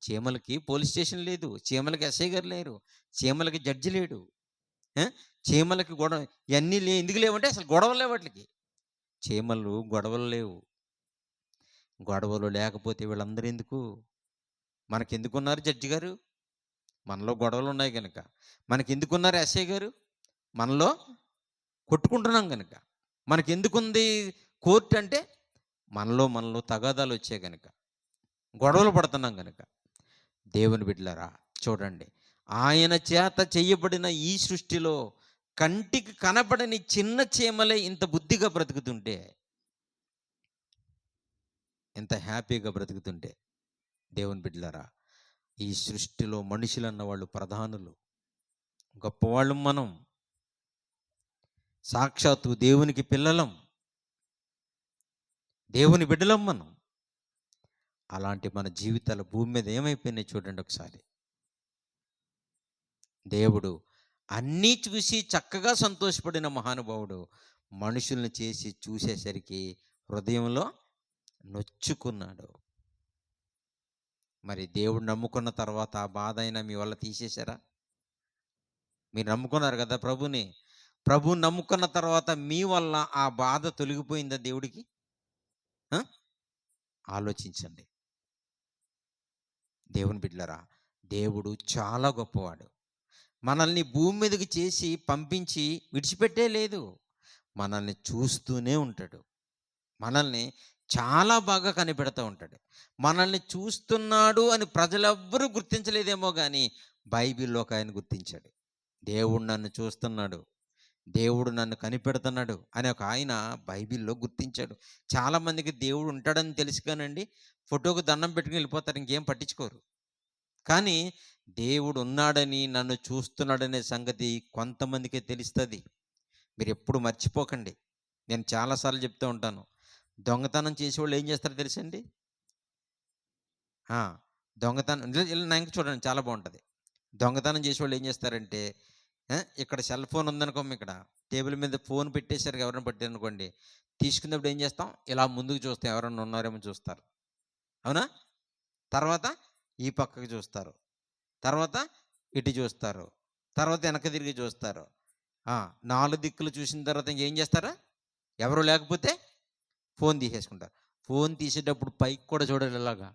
చీమలకి పోలీస్ స్టేషన్ లేదు, చీమలకి ఎస్ఐ గారు లేరు, చీమలకి జడ్జి లేడు, చీమలకి గొడవ ఇవన్నీ ఎందుకు లేవంటే అసలు గొడవలు లేవు వాటికి. చీమలు గొడవలు లేవు. గొడవలు లేకపోతే వీళ్ళందరూ ఎందుకు? మనకెందుకున్నారు జడ్జి గారు? మనలో గొడవలు ఉన్నాయి కనుక. మనకెందుకున్నారు ఎస్ఐ గారు? మనలో కొట్టుకుంటున్నాం కనుక. మనకెందుకుంది కోర్టు అంటే మనలో తగాదాలు వచ్చాయి కనుక, గొడవలు పడుతున్నాం కనుక. దేవుని బిడ్డలారా చూడండి, ఆయన చేత చేయబడిన ఈ సృష్టిలో కంటికి కనపడని చిన్న చీమలే ఇంత బుద్ధిగా బ్రతుకుతుంటే, ఎంత హ్యాపీగా బ్రతుకుతుంటే, దేవుని బిడ్డలారా ఈ సృష్టిలో మనుషులన్న వాళ్ళు ప్రధానులు, గొప్పవాళ్ళు. మనం సాక్షాత్తు దేవునికి పిల్లలం, దేవుని బిడ్డలం మనం. అలాంటి మన జీవితాలు భూమి మీద ఏమైపోయినాయి చూడండి ఒకసారి. దేవుడు అన్నీ చూసి చక్కగా సంతోషపడిన మహానుభావుడు మనుషుల్ని చేసి చూసేసరికి హృదయంలో నొచ్చుకున్నాడు. మరి దేవుడు నమ్ముకున్న తర్వాత ఆ బాధ అయినా మీ వల్ల తీసేశారా? మీరు నమ్ముకున్నారు కదా ప్రభుని. ప్రభుని నమ్ముకున్న తర్వాత మీ వల్ల ఆ బాధ తొలగిపోయిందా దేవుడికి? ఆలోచించండి. దేవుని బిడ్డలారా దేవుడు చాలా గొప్పవాడు. మనల్ని భూమి మీదకి చేసి పంపించి విడిచిపెట్టే లేదు. మనల్ని చూస్తూనే ఉంటాడు. మనల్ని చాలా బాగా కనిపెడుతూ ఉంటాడు. మనల్ని చూస్తున్నాడు అని ప్రజలెవ్వరూ గుర్తించలేదేమో కానీ బైబిల్లో ఒక ఆయన గుర్తించాడు. దేవుడు నన్ను చూస్తున్నాడు, దేవుడు నన్ను కనిపెడుతున్నాడు అని ఒక ఆయన బైబిల్లో గుర్తించాడు. చాలామందికి దేవుడు ఉంటాడని తెలుసు కానండి, ఫోటోకు దండం పెట్టుకుని వెళ్ళిపోతారు, ఇంకేం పట్టించుకోరు. కానీ దేవుడు ఉన్నాడని, నన్ను చూస్తున్నాడనే సంగతి కొంతమందికే తెలుస్తుంది. మీరు ఎప్పుడు మర్చిపోకండి. నేను చాలాసార్లు చెప్తూ ఉంటాను, దొంగతనం చేసేవాళ్ళు ఏం చేస్తారో తెలుసండి? దొంగతనం నా ఇంక చూడండి, చాలా బాగుంటుంది. దొంగతనం చేసేవాళ్ళు ఏం చేస్తారంటే, ఇక్కడ సెల్ ఫోన్ ఉందనుకో, ఇక్కడ టేబుల్ మీద ఫోన్ పెట్టేశారు, ఎవరైనా పట్టారనుకోండి, తీసుకున్నప్పుడు ఏం చేస్తాం? ఇలా ముందుకు చూస్తాం, ఎవరైనా ఉన్నారేమో చూస్తారు. అవునా? తర్వాత ఈ పక్కకు చూస్తారు, తర్వాత ఇటు చూస్తారు, తర్వాత వెనక తిరిగి చూస్తారు. 4 దిక్కులు చూసిన తర్వాత ఇంకేం చేస్తారా? ఎవరు లేకపోతే ఫోన్ తీసేసుకుంటారు. ఫోన్ తీసేటప్పుడు పైకి కూడా చూడాలి ఇలాగా.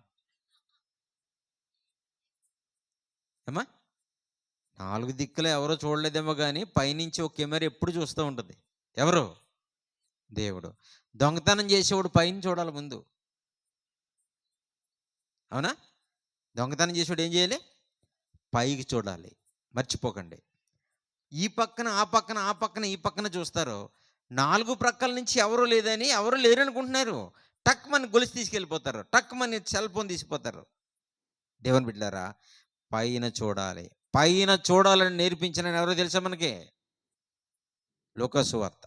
ఏమా 4 దిక్కులు ఎవరో చూడలేదేమో కానీ పైనుంచి ఒక కెమెరా ఎప్పుడు చూస్తూ ఉంటుంది. ఎవరు? దేవుడు. దొంగతనం చేసేవాడు పైన చూడాలి ముందు. అవునా? దొంగతనం చేసేవాడు ఏం చేయాలి? పైకి చూడాలి. మర్చిపోకండి. ఈ పక్కన ఆ పక్కన, ఆ పక్కన ఈ పక్కన చూస్తారు. 4 ప్రక్కల నుంచి ఎవరు లేదని, ఎవరు లేరు అనుకుంటున్నారు. టక్ మని గొలుసు తీసుకెళ్ళిపోతారు, టక్ మని సెల్ ఫోన్ తీసిపోతారు. దేవుని బిడ్డలారా పైన చూడాలి. పైన చూడాలని నేర్పించిన ఎవరో తెలుసా మనకి? లూకాసు వార్త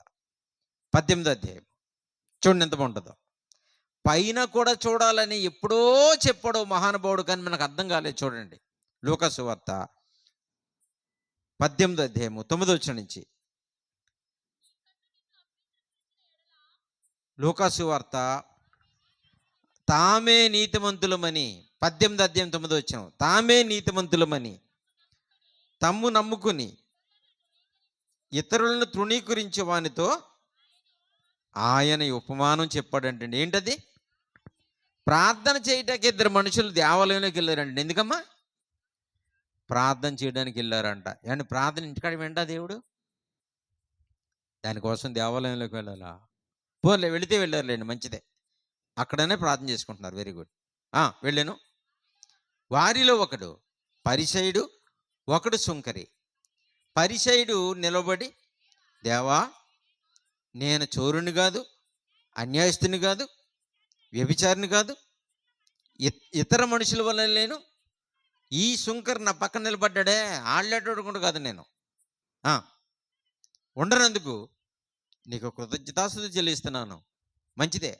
18వ అధ్యాయం చూడండి ఎంత బాగుంటుందో. పైన కూడా చూడాలని ఎప్పుడో చెప్పాడో మహానుభావుడు, కానీ మనకు అర్థం కాలేదు. చూడండి లూకాసు వార్త 18వ అధ్యాయము 9వ వచనం నుంచి. లూకాసు వార్త తామే నీతిమంతులమని, 18వ అధ్యాయం 9వ వచనం, తామే నీతిమంతులమని తమ్ము నమ్ముకుని ఇతరులను తృణీకరించి వానితో ఆయన ఉపమానం చెప్పాడంటే ఏంటది? ప్రార్థన చేయటానికి 2 మనుషులు దేవాలయంలోకి వెళ్ళారండి. ఎందుకమ్మా? ప్రార్థన చేయడానికి వెళ్ళారంట. ఏమంటే ప్రార్థన ఇంటికాడ వింటా దేవుడు? దానికోసం దేవాలయంలోకి వెళ్ళాలా? పోలే, వెళితే వెళ్ళారులేండి, మంచిదే. అక్కడనే ప్రార్థన చేసుకుంటున్నారు, వెరీ గుడ్. వెళ్ళాను. వారిలో ఒకడు పరిసయుడు, ఒకడు సుంకరి. పరిసయుడు నిలబడి, దేవా, నేను చోరుని కాదు, అన్యాయస్తుని కాదు, వ్యభిచారిని కాదు, ఇతర మనుషుల వల్ల లేను. ఈ సుంకర్ నా పక్కన నిలబడ్డాడే, ఆడలేటోడు కూడా కాదు నేను. ఉండనందుకు నీకు కృతజ్ఞతాస్తుతి చెల్లిస్తున్నాను. మంచిదే.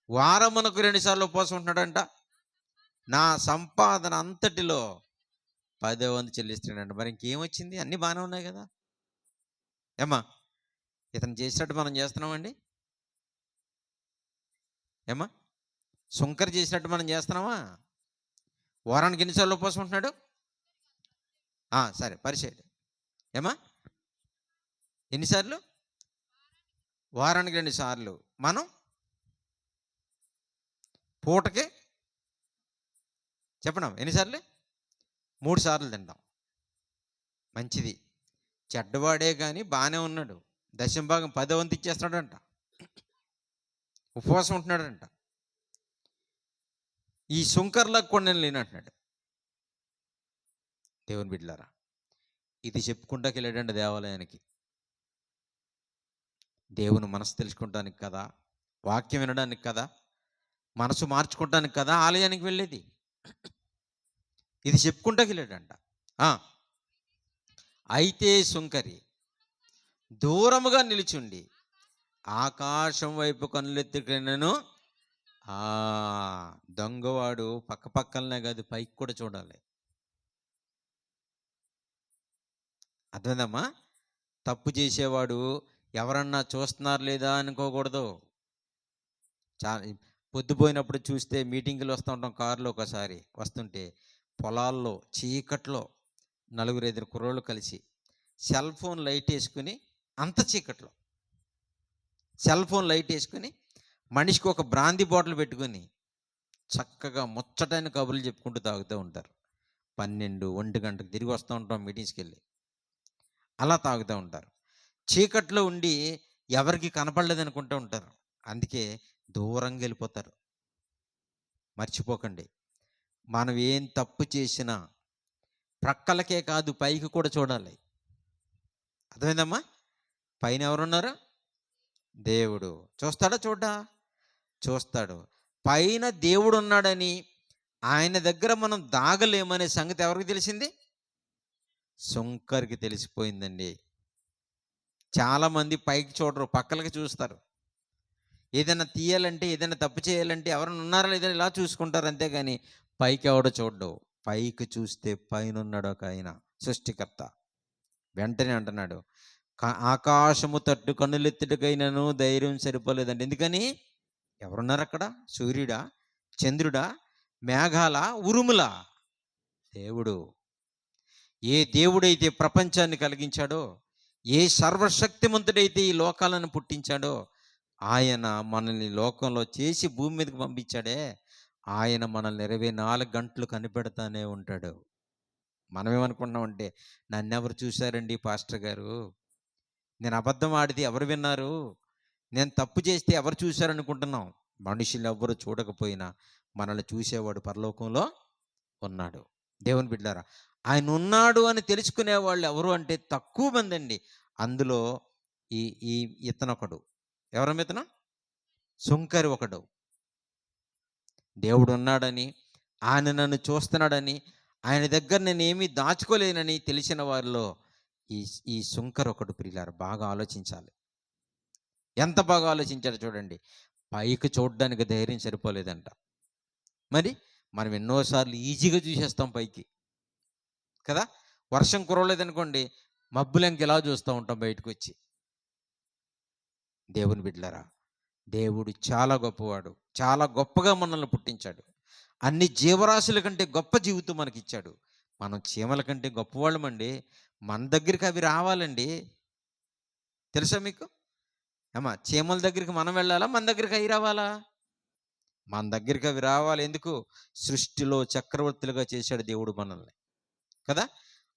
వారమునకు 2 సార్లు ఉపవాసం ఉంటున్నాడంట. నా సంపాదన అంతటిలో 10వ చెల్లిస్తున్నాడంట. మరి ఇంకేమొచ్చింది? అన్నీ బాగానే ఉన్నాయి కదా. ఏమ్మా, ఇతను చేసినట్టు మనం చేస్తున్నామండి? ఏమ్మా, సుంకర్ చేసినట్టు మనం చేస్తున్నామా? వారానికి ఎన్నిసార్లు ఉపవాసం ఉంటున్నాడు? సరే, పరిచయం. ఏమా, ఎన్నిసార్లు? వారానికి 2 సార్లు. మనం పూటకి చెప్పడం ఎన్నిసార్లు? 3 సార్లు తింటాం. మంచిది. చెడ్డవాడే కానీ బాగానే ఉన్నాడు. దశంభాగం 10వ ఇచ్చేస్తున్నాడంట. ఉపవాసం ఉంటున్నాడంట. ఈ సుంకర్లకు కూడా నేను లేనంటున్నాడు. దేవుని బిడ్డలారా, ఇది చెప్పుకుంటాకి వెళ్ళాడండి దేవాలయానికి. దేవుని మనసు తెలుసుకుంటానికి కదా, వాక్యం వినడానికి కదా, మనసు మార్చుకోవటానికి కదా ఆలయానికి వెళ్ళేది. ఇది చెప్పుకుంటాకి వెళ్ళాడంట. అయితే సుంకరి దూరముగా నిలిచుండి ఆకాశం వైపు కన్నులెత్తుకునను. దొంగవాడు పక్కనే కాదు, పైకి కూడా చూడాలి. అర్థమైందమ్మా? తప్పు చేసేవాడు ఎవరన్నా చూస్తున్నారు లేదా అనుకోకూడదు. పొద్దుపోయినప్పుడు చూస్తే మీటింగులు వస్తూ ఉంటాం కారులో. ఒకసారి వస్తుంటే పొలాల్లో చీకట్లో 4-5 కుర్రోళ్ళు కలిసి సెల్ ఫోన్ లైట్ వేసుకుని, అంత చీకట్లో సెల్ ఫోన్ లైట్ వేసుకుని మనిషికి ఒక బ్రాందీ బాటిల్ పెట్టుకుని చక్కగా ముచ్చటైన కబుర్లు చెప్పుకుంటూ తాగుతూ ఉంటారు. 12-1 గంటకు తిరిగి వస్తూ ఉంటాం మీటింగ్స్కి వెళ్ళి. అలా తాగుతూ ఉంటారు. చీకట్లో ఉండి ఎవరికి కనపడలేదు అనుకుంటూ ఉంటారు. అందుకే దూరంగా వెళ్ళిపోతారు. మర్చిపోకండి, మనం ఏం తప్పు చేసినా ప్రక్కలకే కాదు, పైకి కూడా చూడాలి. అర్థమైందమ్మా? పైన ఎవరున్నారు? దేవుడు. చూస్తాడా? చూస్తాడు. పైన దేవుడు ఉన్నాడని, ఆయన దగ్గర మనం దాగలేమనే సంగతి ఎవరికి తెలిసింది? సుంకరికి తెలిసిపోయిందండి. చాలామంది పైకి చూడరు, పక్కలకి చూస్తారు. ఏదైనా తీయాలంటే, ఏదైనా తప్పు చేయాలంటే ఎవరైనా ఉన్నారా లేదా ఇలా చూసుకుంటారు, అంతేగాని పైకి ఎవడో చూడ్డు. పైకి చూస్తే పైన ఉన్నాడు ఒక ఆయన, సృష్టికర్త. వెంటనే అంటున్నాడు, ఆకాశము తట్టు కన్నులెత్తుటకైనను ధైర్యం సరిపోలేదండి. ఎందుకని? ఎవరున్నారు అక్కడ? సూర్యుడా? చంద్రుడా? మేఘాల? ఉరుములా? దేవుడు. ఏ దేవుడైతే ప్రపంచాన్ని కలిగించాడో, ఏ సర్వశక్తిమంతుడైతే ఈ లోకాలను పుట్టించాడో, ఆయన మనల్ని లోకంలో చేసి భూమి మీదకి పంపించాడే, ఆయన మనల్ని 24 గంటలు కనిపెడతానే ఉంటాడు. మనమేమనుకుంటున్నామంటే, నన్నెవరు చూశారండి పాస్టర్ గారు, నేను అబద్ధం ఆడితే ఎవరు విన్నారు, నేను తప్పు చేస్తే ఎవరు చూశారనుకుంటున్నాం. మనుషులు ఎవ్వరు చూడకపోయినా మనల్ని చూసేవాడు పరలోకంలో ఉన్నాడు. దేవుని బిడ్డలారా, ఆయన ఉన్నాడు అని తెలుసుకునే వాళ్ళు ఎవరు అంటే తక్కువ మంది అండి. అందులో ఈ ఈ ఇతనొకడు. ఎవరమితను? సుంకరి ఒకడు. దేవుడు ఉన్నాడని, ఆయన నన్ను చూస్తున్నాడని, ఆయన దగ్గర నేను ఏమీ దాచుకోలేనని తెలిసిన వారిలో ఈ ఈ సుంకర్ ఒకడు. ప్రియులారా, బాగా ఆలోచించాలి. ఎంత బాగా ఆలోచించాడు చూడండి. పైకి చూడడానికి ధైర్యం సరిపోలేదంట. మరి మనం ఎన్నోసార్లు ఈజీగా చూసేస్తాం పైకి కదా. వర్షం కురవలేదనుకోండి, మబ్బులంకి ఎలా చూస్తూ ఉంటాం బయటకు వచ్చి. దేవుని బిడ్డలారా, దేవుడు చాలా గొప్పవాడు. చాలా గొప్పగా మనల్ని పుట్టించాడు. అన్ని జీవరాశుల కంటే గొప్ప జీవితం మనకిచ్చాడు. మనం చీమల కంటే గొప్పవాళ్ళమండి. మన దగ్గరికి అవి రావాలండి. తెలుసా మీకు? చీమల దగ్గరికి మనం వెళ్ళాలా, మన దగ్గరికి అవి రావాలా? మన దగ్గరికి అవి రావాలి. ఎందుకు? సృష్టిలో చక్రవర్తులుగా చేశాడు దేవుడు మనల్ని కదా.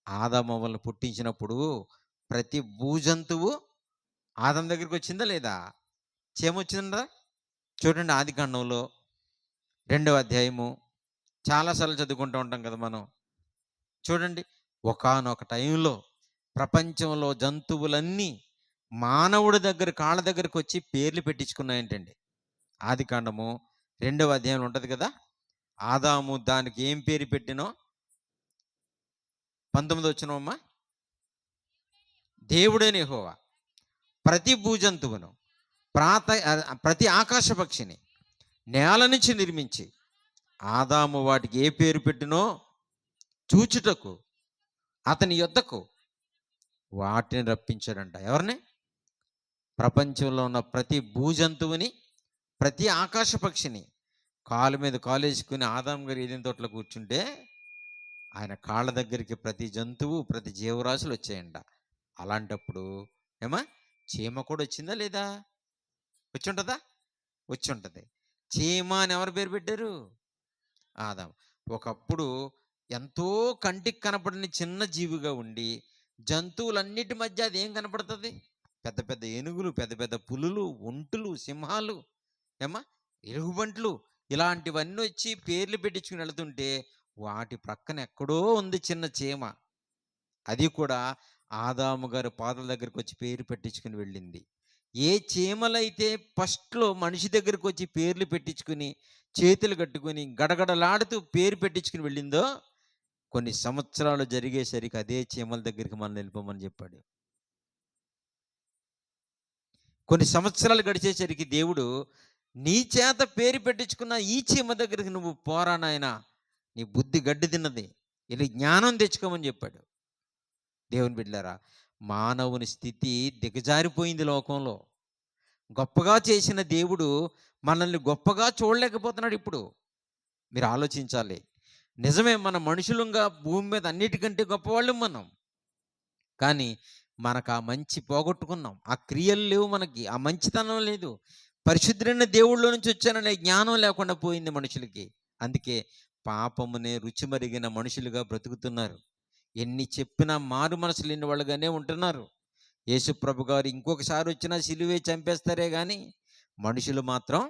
ఆదామవ్వలను పుట్టించినప్పుడు ప్రతి భూజంతువు ఆదం దగ్గరికి వచ్చిందా లేదా? చీమ వచ్చిందా? చూడండి, ఆదికాండంలో 2వ అధ్యాయము చాలాసార్లు చదువుకుంటూ ఉంటాం కదా మనం. చూడండి, ఒకానొక టైంలో ప్రపంచంలో జంతువులన్నీ మానవుడి దగ్గర కాళ్ళ దగ్గరికి వచ్చి పేర్లు పెట్టించుకున్నాయంటండి. ఆదికాండము 2వ అధ్యాయంలో ఉంటది కదా! ఆదాము దానికి ఏం పేరు పెట్టెనో 19 వచనమమ్మా. దేవుడైన యెహోవా ప్రతి భూజంతువును ప్రతి ఆకాశ పక్షిని నేల నుంచి నిర్మించి ఆదాము వాటికి ఏ పేరు పెట్టెనో చూచుటకు అతని యొద్దకు వాటిని రప్పించాడంట. ఎవరిని? ప్రపంచంలో ఉన్న ప్రతి భూజంతువుని, ప్రతి ఆకాశ పక్షిని కాలు మీద కాలేసుకుని ఆదాం గారు ఏదైనా తోటలో కూర్చుంటే ఆయన కాళ్ళ దగ్గరికి ప్రతి జంతువు, ప్రతి జీవరాశులు వచ్చాయంట. అలాంటప్పుడు ఏమా చీమ కూడా వచ్చిందా లేదా? వచ్చి ఉంటుందా? వచ్చి ఉంటుంది. చీమ అని ఎవరు పేరు పెట్టారు? ఆదాం. ఒకప్పుడు ఎంతో కంటికి కనపడని చిన్న జీవిగా ఉండి జంతువులన్నిటి మధ్య అది ఏం కనపడుతుంది? పెద్ద పెద్ద ఏనుగులు, పెద్ద పెద్ద పులులు, ఒంటులు, సింహాలు, ఏమా ఎలుగుబంట్లు, ఇలాంటివన్నీ వచ్చి పేర్లు పెట్టించుకుని వెళుతుంటే వాటి ప్రక్కన ఎక్కడో ఉంది చిన్న చీమ. అది కూడా ఆదాము గారి పాదాల దగ్గరికి వచ్చి పేరు పెట్టించుకుని వెళ్ళింది. ఏ చీమలైతే ఫస్ట్లో మనిషి దగ్గరికి వచ్చి పేర్లు పెట్టించుకుని చేతులు కట్టుకుని గడగడలాడుతూ పేరు పెట్టించుకుని వెళ్ళిందో కొన్ని సంవత్సరాలు జరిగేసరికి అదే చీమల దగ్గరికి మనం వెళ్ళిపోమని చెప్పాడు. కొన్ని సంవత్సరాలు గడిచేసరికి దేవుడు నీ చేత పేరు పెట్టించుకున్న ఈ చీమ దగ్గరికి నువ్వు పోరా నాయనా, నీ బుద్ధి గడ్డి తిన్నది, ఇది జ్ఞానం తెచ్చుకోమని చెప్పాడు. దేవుని బిడ్డలారా, మానవుని స్థితి దిగజారిపోయింది లోకంలో. గొప్పగా చేసిన దేవుడు మనల్ని గొప్పగా చూడలేకపోతున్నాడు. ఇప్పుడు మీరు ఆలోచించాలి. నిజమే, మన మనుషులంగా భూమి మీద అన్నిటికంటే గొప్పవాళ్ళం మనం. కానీ మనకు ఆ మంచి పోగొట్టుకున్నాం. ఆ క్రియలు లేవు మనకి, ఆ మంచితనం లేదు. పరిశుద్ధుడైన దేవుళ్ళలో నుంచి వచ్చాననే జ్ఞానం లేకుండా పోయింది మనుషులకి. అందుకే పాపమునే రుచి మరిగిన మనుషులుగా బ్రతుకుతున్నారు. ఎన్ని చెప్పినా మారు మనసు లేని వాళ్ళుగానే ఉంటున్నారు. యేసుప్రభు గారు ఇంకొకసారి వచ్చినా సిలువే చంపేస్తారే కానీ మనుషులు మాత్రం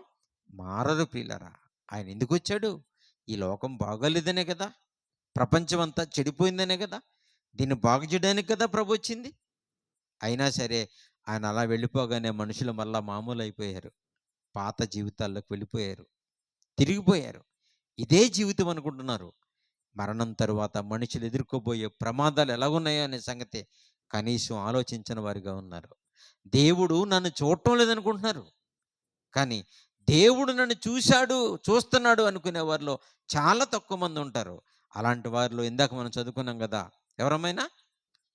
మారరు ప్రియులారా. ఆయన ఎందుకు వచ్చాడు? ఈ లోకం బాగోలేదనే కదా, ప్రపంచం అంతా చెడిపోయిందనే కదా, దీన్ని బాగు చేయడానికి కదా ప్రభు వచ్చింది. అయినా సరే ఆయన అలా వెళ్ళిపోగానే మనుషులు మళ్ళా మామూలు అయిపోయారు. పాత జీవితాల్లోకి వెళ్ళిపోయారు, తిరిగిపోయారు. ఇదే జీవితం అనుకుంటున్నారు. మరణం తరువాత మనుషులు ఎదుర్కోబోయే ప్రమాదాలు ఎలాగున్నాయో అనే సంగతి కనీసం ఆలోచించని వారిగా ఉన్నారు. దేవుడు నన్ను చూడటం లేదనుకుంటున్నారు. కానీ దేవుడు నన్ను చూశాడు, చూస్తున్నాడు అనుకునే వారిలో చాలా తక్కువ మంది ఉంటారు. అలాంటి వారిలో ఇందాక మనం చదువుకున్నాం కదా, ఎవరమైనా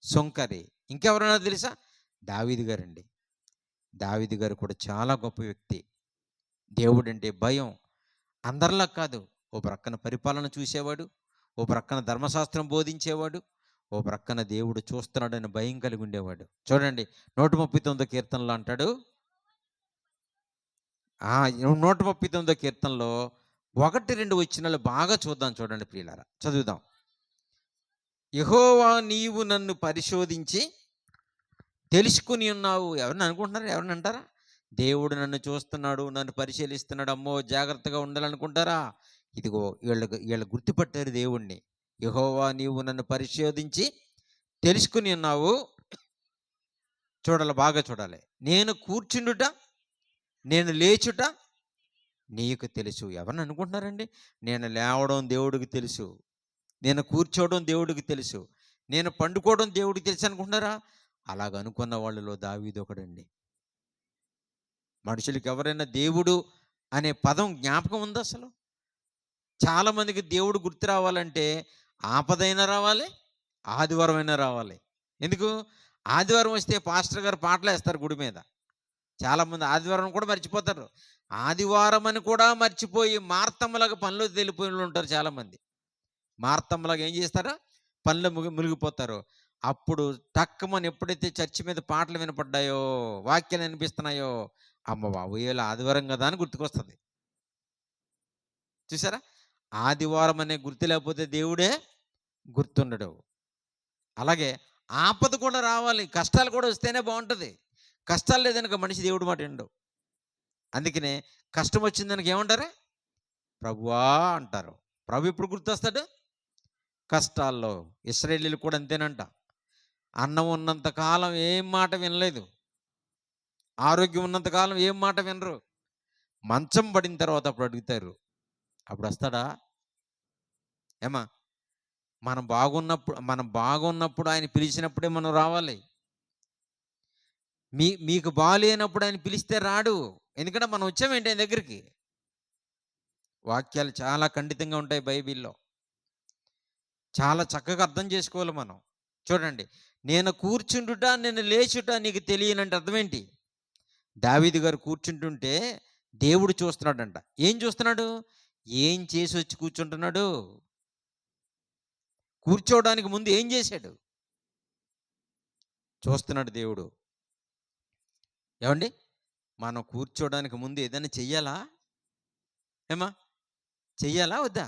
సొంకరి. ఇంకెవరైనా తెలుసా? దావీదు గారండి. దావీదు గారు కూడా చాలా గొప్ప వ్యక్తి. దేవుడంటే భయం. అందరిలా కాదు. ఓ ప్రక్కన పరిపాలన చూసేవాడు, ఓ ప్రక్కన ధర్మశాస్త్రం బోధించేవాడు, ఓ ప్రక్కన దేవుడు చూస్తున్నాడని భయం కలిగి ఉండేవాడు. చూడండి 139 కీర్తనలో అంటాడు, 139 కీర్తనలో 1-2 వచనాలు బాగా చూద్దాం. చూడండి ప్రియులారా, చదువుదాం. యెహోవా నీవు నన్ను పరిశోధించి తెలుసుకుని ఉన్నావు. ఎవరిని అనుకుంటున్నారు? ఎవరిని అంటారా? దేవుడు నన్ను చూస్తున్నాడు, నన్ను పరిశీలిస్తున్నాడు, అమ్మో జాగ్రత్తగా ఉండాలనుకుంటారా? ఇదిగో వీళ్ళు గుర్తుపట్టారు దేవుణ్ణి. యెహోవా నీవు నన్ను పరిశోధించి తెలుసుకుని ఉన్నావు. చూడాలి, బాగా చూడాలి. నేను కూర్చుండుట, నేను లేచుట నీకు తెలుసు. ఎవరిని అనుకుంటున్నారండి? నేను లేవడం దేవుడికి తెలుసు, నేను కూర్చోవడం దేవుడికి తెలుసు, నేను పండుకోవడం దేవుడికి తెలుసు అనుకుంటున్నారా? అలాగ అనుకున్న వాళ్ళలో దావీదు ఒకడండి. మనుషులకి ఎవరైనా దేవుడు అనే పదం జ్ఞాపకం ఉందా అసలు? చాలామందికి దేవుడు గుర్తు రావాలంటే ఆపదైనా రావాలి, ఆదివారం అయినా రావాలి. ఎందుకు? ఆదివారం వస్తే పాస్టర్ గారు పాటలు వేస్తారు గుడి మీద. చాలామంది ఆదివారం కూడా మర్చిపోతారు. ఆదివారం అని కూడా మర్చిపోయి మార్తమ్మలాగా పనిలో వెళ్ళిపోయిన ఉంటారు చాలామంది. మార్తమ్మలాగా ఏం చేస్తారో పనిలో మునిగిపోతారు. అప్పుడు టక్కుమని ఎప్పుడైతే చర్చి మీద పాటలు వినపడ్డాయో, వాక్యాలు వినిపిస్తున్నాయో, అమ్మ బాబు ఇలా ఆదివారం కదా అని గుర్తుకొస్తుంది. చూసారా? ఆదివారం అనే గుర్తు లేకపోతే దేవుడే గుర్తుండడు. అలాగే ఆపద కూడా రావాలి, కష్టాలు కూడా వస్తేనే బాగుంటుంది. కష్టాలు లేదనుక మనిషి దేవుడు మాట వినడు. అందుకనే కష్టం వచ్చిందనక ఏమంటారు? ప్రభువా అంటారు. ప్రభు ఎప్పుడు గుర్తొస్తాడు? కష్టాల్లో. ఇశ్రాయేలీయులు కూడా అంతేనంట. అన్నం ఉన్నంత కాలం ఏం మాట వినలేదు. ఆరోగ్యం ఉన్నంత కాలం ఏం మాట వినరు. మంచం పడిన తర్వాత అప్పుడు అడుగుతారు. అప్పుడొస్తాడా? ఏమ్మా? మనం బాగున్నప్పుడు ఆయన పిలిచినప్పుడే మనం రావాలి. మీకు బాలేనప్పుడు ఆయన పిలిస్తే రాడు. ఎందుకంటే మనం వచ్చామేంటి ఆయన దగ్గరికి. వాక్యాలు చాలా ఖండితంగా ఉంటాయి బైబిల్‌లో. చాలా చక్కగా అర్థం చేసుకోవాలి మనం. చూడండి, నేను కూర్చుండుట, నేను లేచుట నీకు తెలియనంటే అర్థమేంటి? దావీదు గారు కూర్చుంటుంటే దేవుడు చూస్తున్నాడంట. ఏం చూస్తున్నాడు? ఏం చేసి వచ్చి కూర్చుంటున్నాడు? కూర్చోవడానికి ముందు ఏం చేశాడు? చూస్తున్నాడు దేవుడు. ఏవండి? మనం కూర్చోవడానికి ముందు ఏదైనా చెయ్యాలా? ఏమ్మా? చెయ్యాలా వద్దా?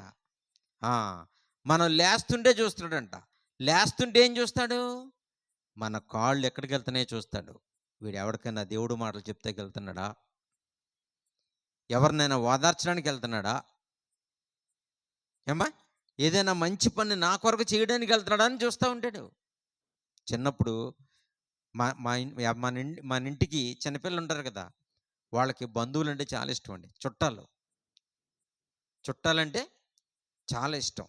ఆ! మనం లేస్తుంటే చూస్తున్నాడంట. లేస్తుంటే ఏం చూస్తాడు? మన కాళ్ళు ఎక్కడికెళ్తున్నాయో చూస్తాడు. వీడెవడికైనా దేవుడు మాటలు చెప్తాకెళ్తున్నాడా? ఎవరినైనా ఓదార్చడానికి వెళ్తున్నాడా? ఏమ్మా? ఏదైనా మంచి పని నా కొరకు చేయడానికి వెళ్తున్నాడా అని చూస్తూ ఉంటాడు. చిన్నప్పుడు మా మా ఇన్ మన ఇన్ మన ఇంటికి చిన్నపిల్లలు ఉంటారు కదా! వాళ్ళకి బంధువులంటే చాలా ఇష్టం అండి. చుట్టాలంటే చాలా ఇష్టం.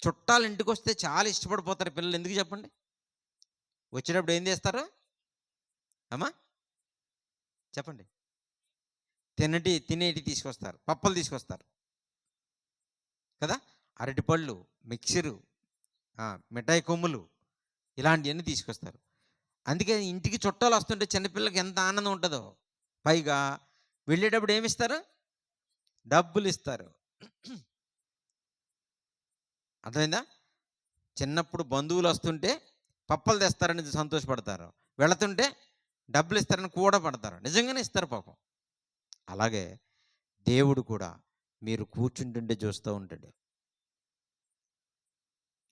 చుట్టాలు ఇంటికొస్తే చాలా ఇష్టపడిపోతారు పిల్లలు. ఎందుకు చెప్పండి? వచ్చేటప్పుడు ఏం తెస్తారు? అమ్మా? చెప్పండి. తినేటివి తీసుకొస్తారు. పప్పలు తీసుకొస్తారు. కదా! అరటిపళ్ళు, మిక్చరు, మిఠాయి కొమ్ములు ఇలాంటియన్నీ తీసుకొస్తారు. అందుకే ఇంటికి చుట్టాలు వస్తుంటే చిన్నపిల్లలకి ఎంత ఆనందం ఉంటదో. పైగా వెళ్ళేటప్పుడు ఏమిస్తారు? డబ్బులిస్తారు. అర్థమైందా? చిన్నప్పుడు బంధువులు వస్తుంటే పప్పలు తెస్తారని సంతోషపడతారు. వెళుతుంటే డబ్బులిస్తారని కూడా పడతారు. నిజంగానే ఇస్తారు పాపం. అలాగే దేవుడు కూడా మీరు కూర్చుంటుంటే చూస్తూ ఉంటాడు.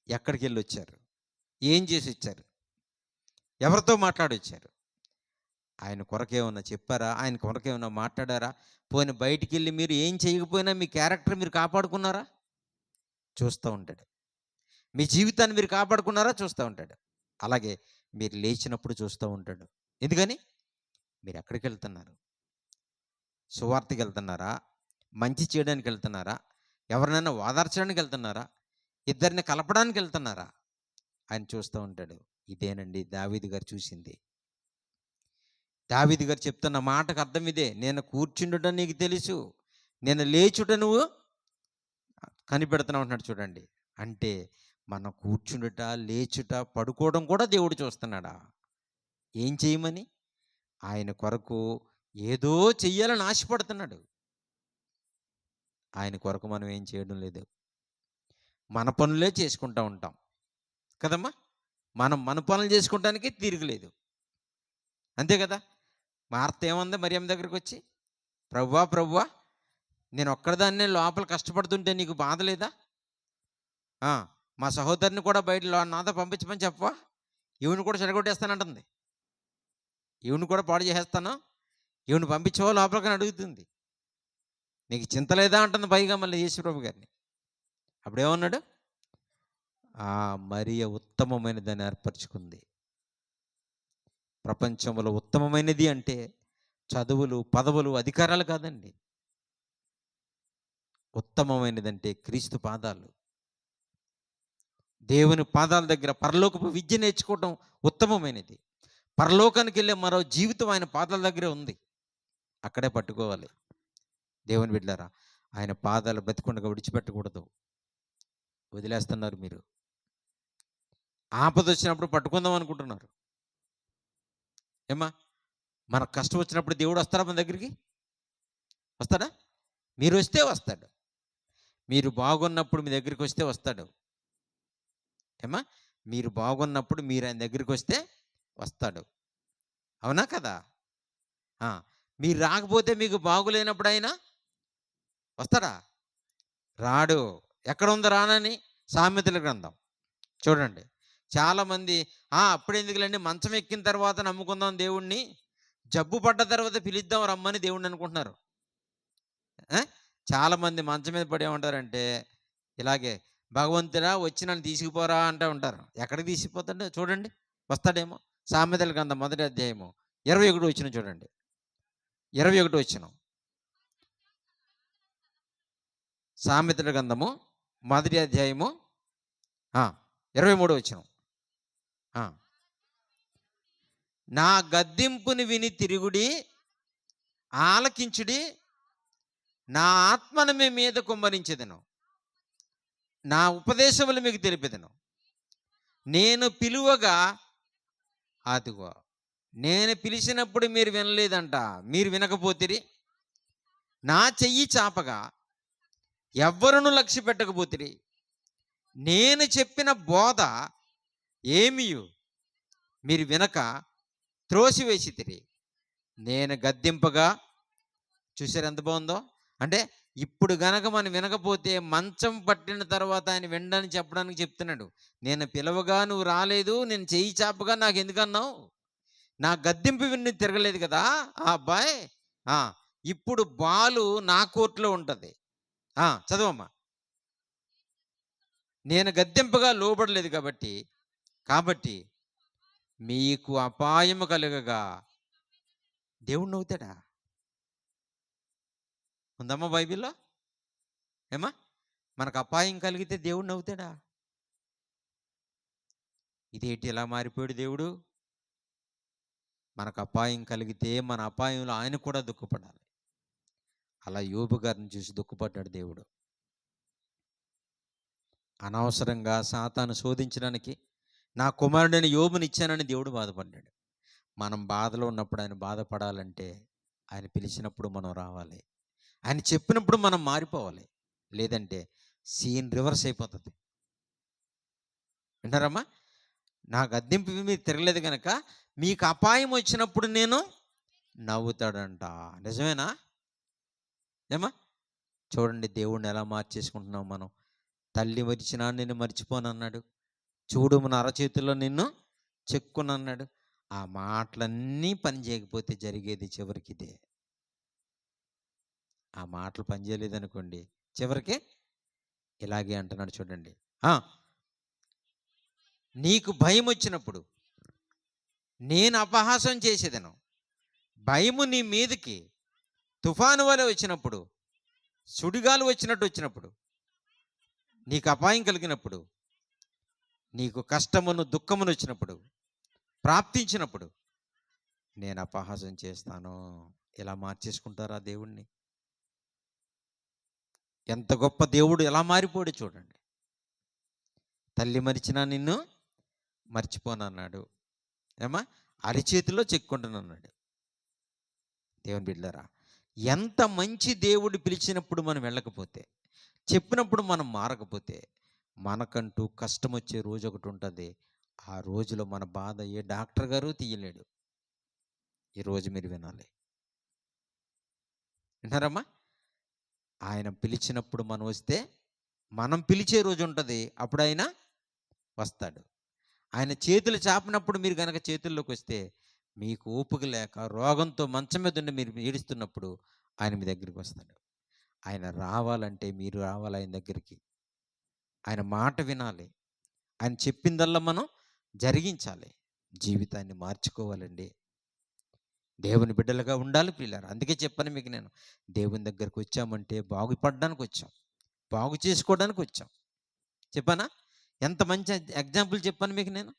ఎక్కడికెళ్ళొచ్చారు? ఏం చేసొచ్చారు? ఎవరితో మాట్లాడొచ్చారు? ఆయన కొరకేమన్నా చెప్పారా? ఆయన కొరకేమన్నా మాట్లాడారా? పోనీ బయటికెళ్ళి మీరు ఏం చేయకపోయినా మీ క్యారెక్టర్ మీరు కాపాడుకున్నారా? చూస్తూ ఉంటాడు. మీ జీవితాన్ని మీరు కాపాడుకున్నారా? చూస్తూ ఉంటాడు. అలాగే మీరు లేచినప్పుడు చూస్తూ ఉంటాడు. ఎందుకని? మీరెక్కడికెళ్తున్నారు? సువార్తకెళ్తున్నారా? మంచి చేయడానికెళ్తున్నారా? ఎవరినైనా ఓదార్చడానికి వెళ్తున్నారా? ఇద్దరిని కలపడానికి వెళ్తున్నారా? ఆయన చూస్తూ ఉంటాడు. ఇదేనండి దావీదు గారు చూసింది. దావీదు గారు చెప్తున్న మాటకు అర్థం ఇదే. నేను కూర్చుండుట నీకు తెలుసు, నేను లేచుట నువ్వు కనిపెడుతున్నావు అంటున్నాడు చూడండి. అంటే మనం కూర్చుండుట, లేచుట, పడుకోవడం కూడా దేవుడు చూస్తున్నాడా? ఏం చేయమని? ఆయన కొరకు ఏదో చెయ్యాలని ఆశపడుతున్నాడు. ఆయన కొరకు మనం ఏం చేయడం లేదు. మన పనులే చేసుకుంటూ ఉంటాం కదమ్మా. మనం మన పనులు చేసుకుంటానికి తీరికలేదు. అంతే కదా. మార్త ఏమంది మరియమ్మ దగ్గరికి వచ్చి, ప్రభువా ప్రభువా, నేను ఒక్కడిదాన్నే లోపల కష్టపడుతుంటే నీకు బాధ లేదా? మా సహోదరిని కూడా బయట నాతో పంపించమని చెప్పవా? ఈవిని కూడా చెడగొట్టేస్తానంటుంది. ఈవిని కూడా పాడు చేసేస్తాను, ఈవిని పంపించవా లోపలికని అడుగుతుంది. నీకు చింత లేదా అంటుంది పైగా మళ్ళీ యేసుప్రభు గారిని. అప్పుడేమన్నాడు? మరియ ఉత్తమమైన దాన్ని ఏర్పరచుకుంది. ప్రపంచంలో ఉత్తమమైనది అంటే చదువులు, పదవులు, అధికారాలు కాదండి. ఉత్తమమైనదంటే క్రీస్తు పాదాలు. దేవుని పాదాల దగ్గర పరలోకపు విద్య నేర్చుకోవడం ఉత్తమమైనది. పరలోకానికి వెళ్ళే మరో జీవితం ఆయన పాదాల దగ్గరే ఉంది. అక్కడే పట్టుకోవాలి. దేవుని బిడ్డలారా, ఆయన పాదాలు బతికుండగా విడిచిపెట్టకూడదు. వదిలేస్తున్నారు మీరు. ఆపద వచ్చినప్పుడు పట్టుకుందాం అనుకుంటున్నారు. ఏమ్మా? మనకు కష్టం వచ్చినప్పుడు దేవుడు వస్తారా మన దగ్గరికి? వస్తాడా? మీరు వస్తే వస్తాడు. మీరు బాగున్నప్పుడు మీ దగ్గరికి వస్తే వస్తాడు. ఏమ్మా? మీరు బాగున్నప్పుడు మీరు ఆయన దగ్గరికి వస్తే వస్తాడు. అవునా కదా? మీరు రాకపోతే మీకు బాగులేనప్పుడు ఆయన వస్తాడా? రాడు. ఎక్కడ ఉంది రానని? సామెతల గ్రంథం చూడండి. చాలామంది అప్పుడెందుకులేండి, మంచం ఎక్కిన తర్వాత నమ్ముకుందాం దేవుణ్ణి, జబ్బు పడ్డ తర్వాత పిలుద్దాం రమ్మని దేవుణ్ణి అనుకుంటున్నారు. చాలామంది మంచం మీద పడి ఏమంటారంటే ఇలాగే, భగవంతుడా వచ్చి నన్ను తీసుకుపోరా అంటూ ఉంటారు. ఎక్కడికి తీసుకుపోతాడో చూడండి, వస్తాడేమో. సామెతల గ్రంథం 1 అధ్యాయము 21 వచనం చూడండి. 21 వచనం. సామెతల గ్రంథము 1 అధ్యాయము 23 వచనం. నా గద్దింపుని విని తిరుగుడి, ఆలకించుడి, నా ఆత్మను మీ మీద కుమ్మరించెదను, నా ఉపదేశములు మీకు తెలిపెదను. నేను పిలువగా అదిగో, నేను పిలిచినప్పుడు మీరు వినలేదంట, మీరు వినకపోతిరి. నా చెయ్యి చాపగా ఎవ్వరును లక్ష్య పెట్టకపోతిరి. నేను చెప్పిన బోధ ఏమియు మీరు వినక త్రోసివేసితిరి. నేను గద్దింపగా, చూసారు ఎంత బాగుందో. అంటే ఇప్పుడు గనక మనం వినకపోతే మంచం పట్టిన తర్వాత ఆయన వినడానికి చెప్పడానికి చెప్తున్నాడు. నేను పిలవగా నువ్వు రాలేదు, నేను చెయ్యి చాపగా నాకు ఎందుకన్నావు, నా గద్దింపు విని తిరగలేదు కదా ఆ అబ్బాయి. ఇప్పుడు బాలు నా కోర్టులో ఉంటుంది. చదవమ్మా. నేను గద్దింపుగా లోబడలేదు కాబట్టి మీకు అపాయము కలుగగా దేవుడు నవ్వుతాడా? ఉందమ్మా బైబిల్లో? ఏమా మనకు అపాయం కలిగితే దేవుడు నవ్వుతాడా? ఇదేంటి ఇలా మారిపోయాడు దేవుడు? మనకు అపాయం కలిగితే మన అపాయంలో ఆయన కూడా దుఃఖపడాలి. అలా యోబు గారిని చూసి దుఃఖపడ్డాడు దేవుడు. అనవసరంగా సాతాను శోధించడానికి నా కుమారుడైన యోబుని ఇచ్చానని దేవుడు బాధపడ్డాడు. మనం బాధలో ఉన్నప్పుడు ఆయన బాధపడాలంటే ఆయన పిలిచినప్పుడు మనం రావాలి, ఆయన చెప్పినప్పుడు మనం మారిపోవాలి. లేదంటే సీన్ రివర్స్ అయిపోతుంది. వింటారమ్మా? నా గద్దింపు మీరు తిరగలేదు కనుక మీకు అపాయం వచ్చినప్పుడు నేను నవ్వుతాడంట. నిజమేనా? ఏమా చూడండి, దేవుణ్ణి ఎలా మార్చేసుకుంటున్నాం మనం. తల్లి మరిచినా నిన్ను మర్చిపోనన్నాడు, చూడు మన అరచేతుల్లో నిన్ను చెక్కునన్నాడు. ఆ మాటలన్నీ పని చేయకపోతే జరిగేది చివరికి ఇదే. ఆ మాటలు పనిచేయలేదనుకోండి, చివరికి ఇలాగే అంటున్నాడు. చూడండి, నీకు భయం వచ్చినప్పుడు నేను అపహాసం చేసేదను, భయము నీ మీదకి తుఫాను వలె వచ్చినప్పుడు, సుడిగాలు వచ్చినప్పుడు, నీకు అపాయం కలిగినప్పుడు, నీకు కష్టమును దుఃఖమును వచ్చినప్పుడు, ప్రాప్తించినప్పుడు నేను అపహాసం చేస్తాను. ఇలా మార్చేసుకుంటారా దేవుణ్ణి? ఎంత గొప్ప దేవుడు ఎలా మారిపోయాడు చూడండి. తల్లి మరిచినా నిన్ను మర్చిపోనన్నాడు. ఏమా అరిచేతిలో చెక్కుంటున్నాడు. దేవుని బిడ్డలారా, ఎంత మంచి దేవుడు పిలిచినప్పుడు మనం వెళ్ళకపోతే, చెప్పినప్పుడు మనం మారకపోతే, మనకంటూ కష్టం వచ్చే రోజు ఒకటి ఉంటుంది. ఆ రోజులో మన బాధ ఏ డాక్టర్ గారు తీయలేడు. ఈరోజు మీరు వినాలి. విన్నారమ్మా? ఆయన పిలిచినప్పుడు మనం వస్తే, మనం పిలిచే రోజు ఉంటుంది, అప్పుడు ఆయన వస్తాడు. ఆయన చేతులు చాపినప్పుడు మీరు కనుక చేతుల్లోకి వస్తే, మీకు ఓపిక లేక రోగంతో మంచం మీద ఉండి మీరు ఏడుస్తున్నప్పుడు ఆయన మీ దగ్గరికి వస్తాడు. ఆయన రావాలంటే మీరు రావాలి ఆయన దగ్గరికి. ఆయన మాట వినాలి, ఆయన చెప్పిందల్లా మనం జరిగించాలి. జీవితాన్ని మార్చుకోవాలండి. దేవుని బిడ్డలుగా ఉండాలి ప్రియులారా. అందుకే చెప్పాను మీకు, నేను దేవుని దగ్గరకు వచ్చామంటే బాగుపడడానికి వచ్చాం, బాగు చేసుకోవడానికి వచ్చాం. చెప్పానా? ఎంత మంచి ఎగ్జాంపుల్ చెప్పాను మీకు నేను.